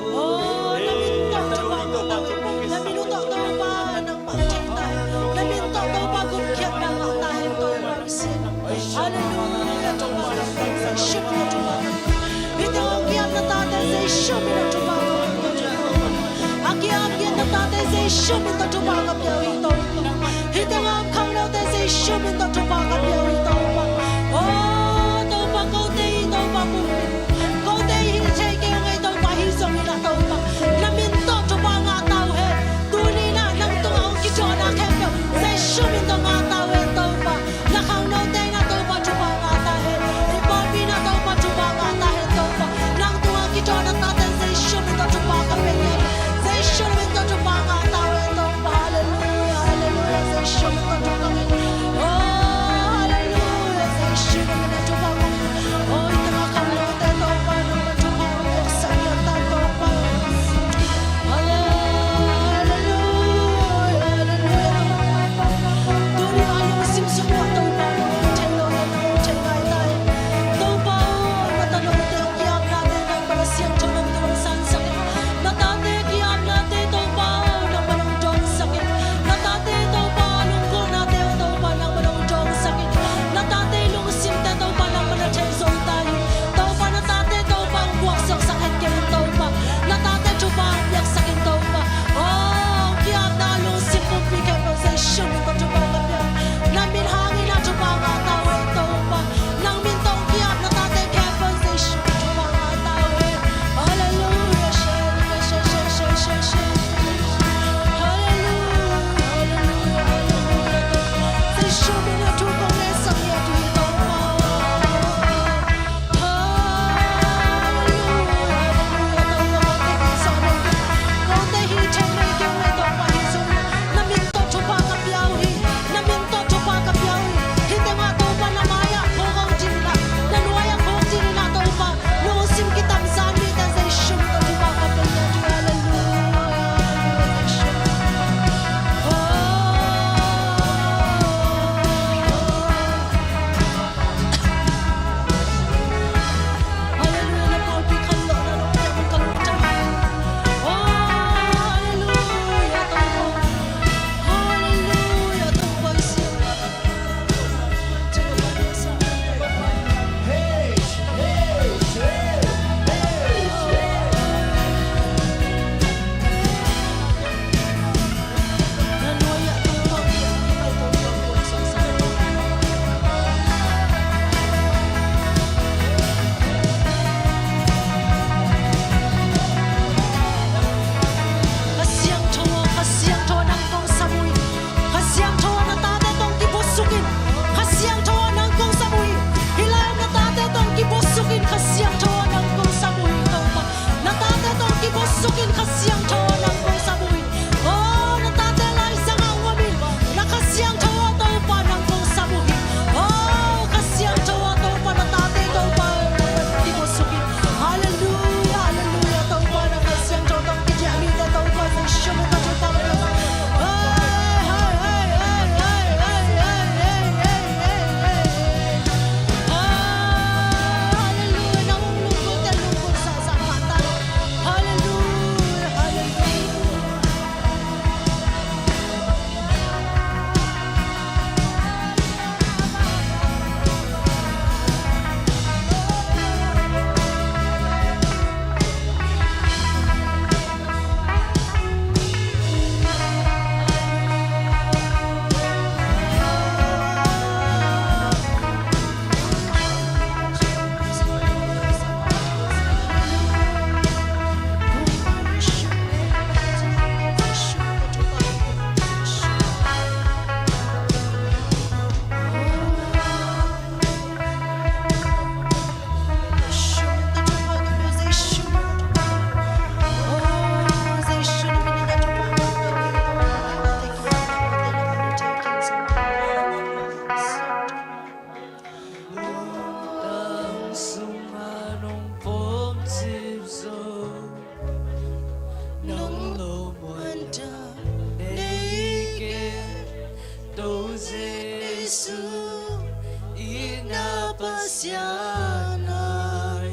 pasianay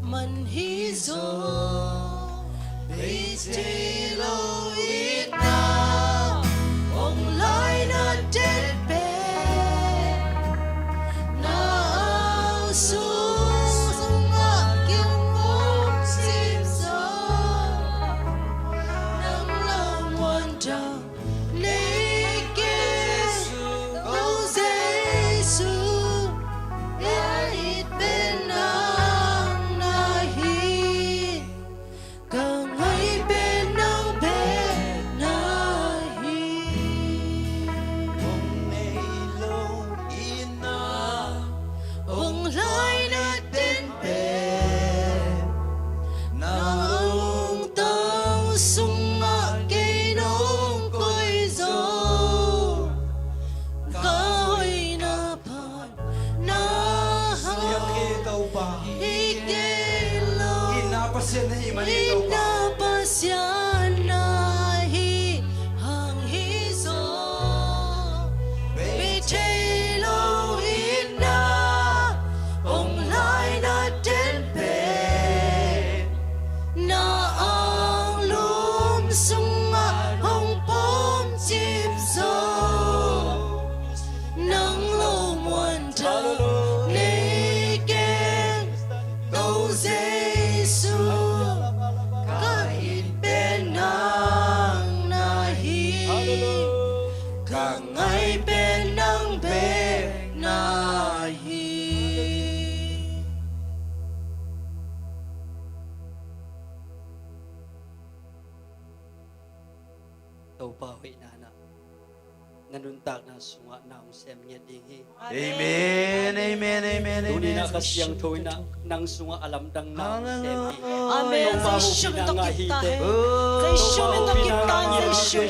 manhizo Beitelo ita Onglay na delpe Na susunga Kiyong mong simso Nang lamwan dang Naked Oh Jesu Yait benang nahi Kangay benang benahi Ong nailong ina Ong lay natin ben Naong tao sunga Kainong ko'y zo Kahoy na pan na Yang ikaw ba? Ikelo Inapasyan na iman ikaw ba? Inapasyan na hang hizo Beitelo ina Onglay na delpe Na ang lumsunga Hong pom chipso Nang lumwanda Naked Oh Jesu Kahit benang nahi Kangay benang benahi Tau pawi na na. Nanuntak na sunga na ang sem niya dingi. Amen, amen, amen, Tuni na amen. kasiyang tuwi na nang sunga alamdang na ang sem ni. Amen. Tau Zay pawi siyong na nga kita. hite. Zay siyong ito kita. Zay siyong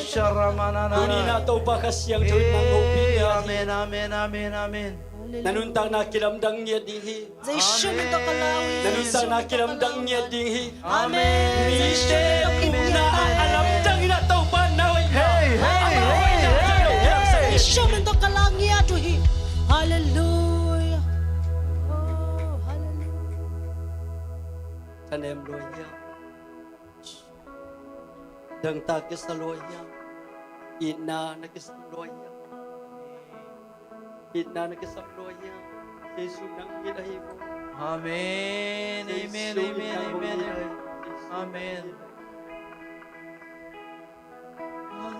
Tuni na tau pa kasiyang tuwi na ngopi niya. Amen, amen, amen, amen. Nanuntak na kilamdang niya dingi. Zay siyong ito kalawi. Nanuntak na kilamdang niya dingi. Amen. Zay Mite siyong ito na alamdang na tau pa na. Hey, hey, hey, hey, hey. Siyong ito kalangi ato hi. Hallelujah. Oh, hallelujah. Tanem loya. Dang takis na loya. Ina nakisam loya. Ina nakisam loya. Yesu nang ilahi mo. Amen, amen, amen, amen, amen.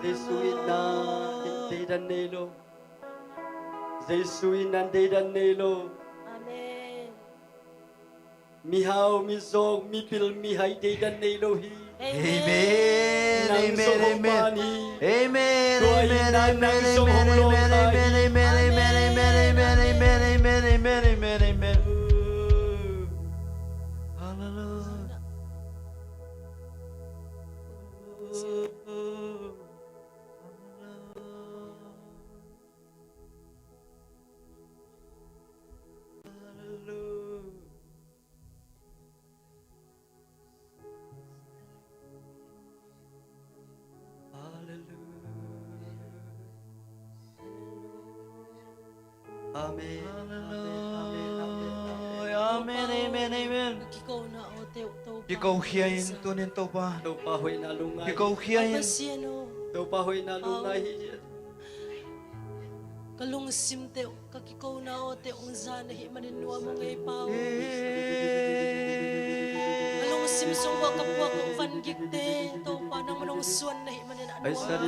Yesu ina hindi dan nilo. Yesu ina hindi dan nilo. Amen. Mihaw, mizog, mipil, mihay, hindi dan nilo hi. Amen, Nang amen, sokong amen. pani. Amen, Tuwa amen, ina amen, nang amen, sokong amen, lokay. amen, amen, amen, amen, amen, amen, amen, amen, amen, amen. Hallelujah. Amen. Amen, amen, amen. Ikaw na o teo to. Ikaw hiyayin tunin to pa. Daw pahoy na lungay. Ikaw hiyayin. Pasiano. Daw pahoy na lungay. Kalung sim teo. Kakikaw na o teo. Unsa na hi maninwa mo ngay pao. Kalung sim sungwa kapwa ko fangik te. To pa nang manong suwan na hi maninwa. Ay sari.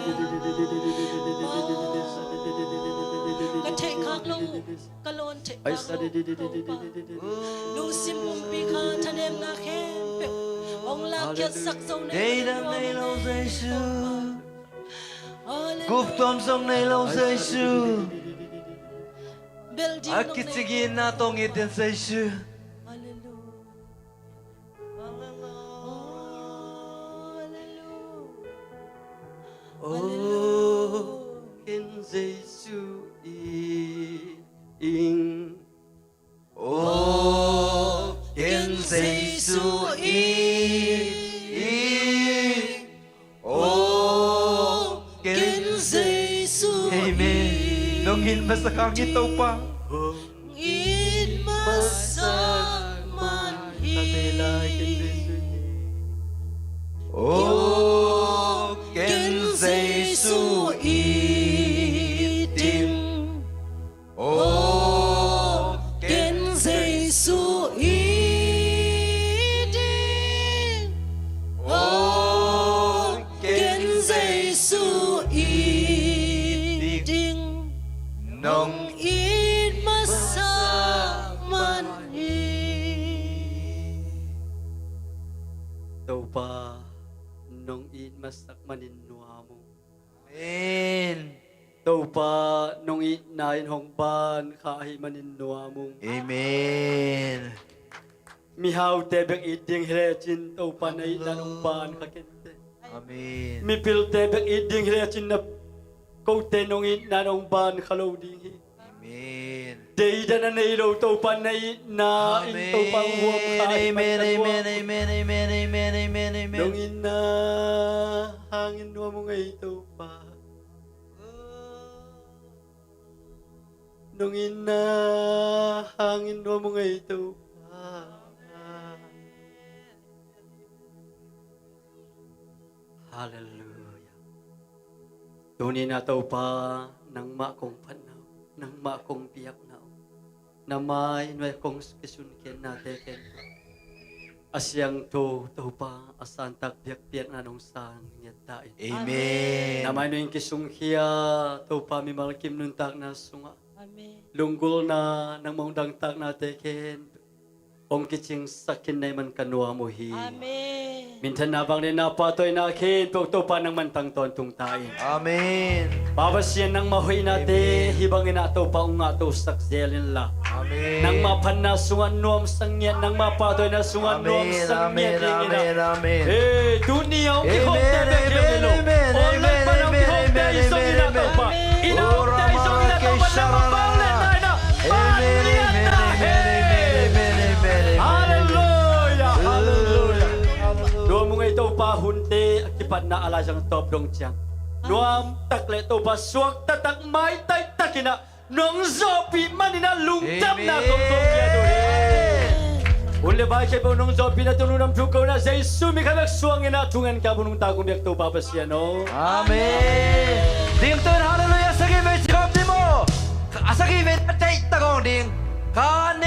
Katek kaklong kalon tek Ay sari. Nung sim mong pika tanem nga kempe. Ong lakyat saksaw na Daydan na ilaw sa Isu. Hallelujah. Guptom song na ilaw sa Isu. Building Akit sige na tong itin sa Isu. Oh, kin Jesu ing. Oh, kin Jesu ing. Oh, kin Jesu Amen. Nungin ba sa kangitaw pa? in my ô kiến Giêsu y tim ô kiến Giêsu y tim ô kiến Giêsu y tim nông ít mất xa man Tau pa nong in masak maninwa mo. Amen. Tau pa nong in nain hong ban kahi maninwa mo. Amen. Mihaw tebek iding hirechin tau pa na inanong ban kakente. Amen. Mi pil tebek iding hirechin na kote nong in nanong ban kaloding. Amen. Deida na nailaw tau pa na ina in tau pa huwag kahi Amen. maninwa Amen. mo. Amen. Amen. Amen. Amen. Amen. Nung ina hangin mo mga ito pa. Nung ina hangin mo mga ito pa. Hallelujah. Tunin na ito pa ng makong panaw, ng makong biyak na. Namay may kong kisunkin natin. Asyang to pa asantak biyak-biyak na nung sang nyatain. Amen. Namay no yung kisunghiya to pa mi malkim nun tak na sunga. Amen. Lunggol na nang maundang tak na teken. Ong kiching sakin na man kanwa mo hi. Amen. Minsan nabang ni napatoy na akin to pa ng mantang tontong tain. Amen. Babasyan ng mahoy natin hibangin na to pa unga to sakselin la. Amen. Nang mapanasungan nuam sangyan nang mapatoy na sungan nuam Amen. sangyan Amen. Amen. Amen. Eh, dunia ang Amen, kihong tebe amen, kilo. amen, Olay amen, pa ng amen, kihong amen, tebe isong amen, inataw pa. amen. Inahong tebe isong inataw pa na mapaulit na ina. Pagriyan na Hallelujah! Hallelujah! Doon mo nga ito pa hunti akipat na alasang top dong tiyang. Nuam takle ito pa suwag tatak may tay takina nung zopi manina lungtap na tongtong niya doon. Uli ba siya po nung zopi na tununang tukaw na sa isumi ka nagsuwang inatungan ka mo nung takong biyak ito papasya, no? Amen. Ding tun hallelujah sa given sikap di mo. Asa given at takong ding. Kan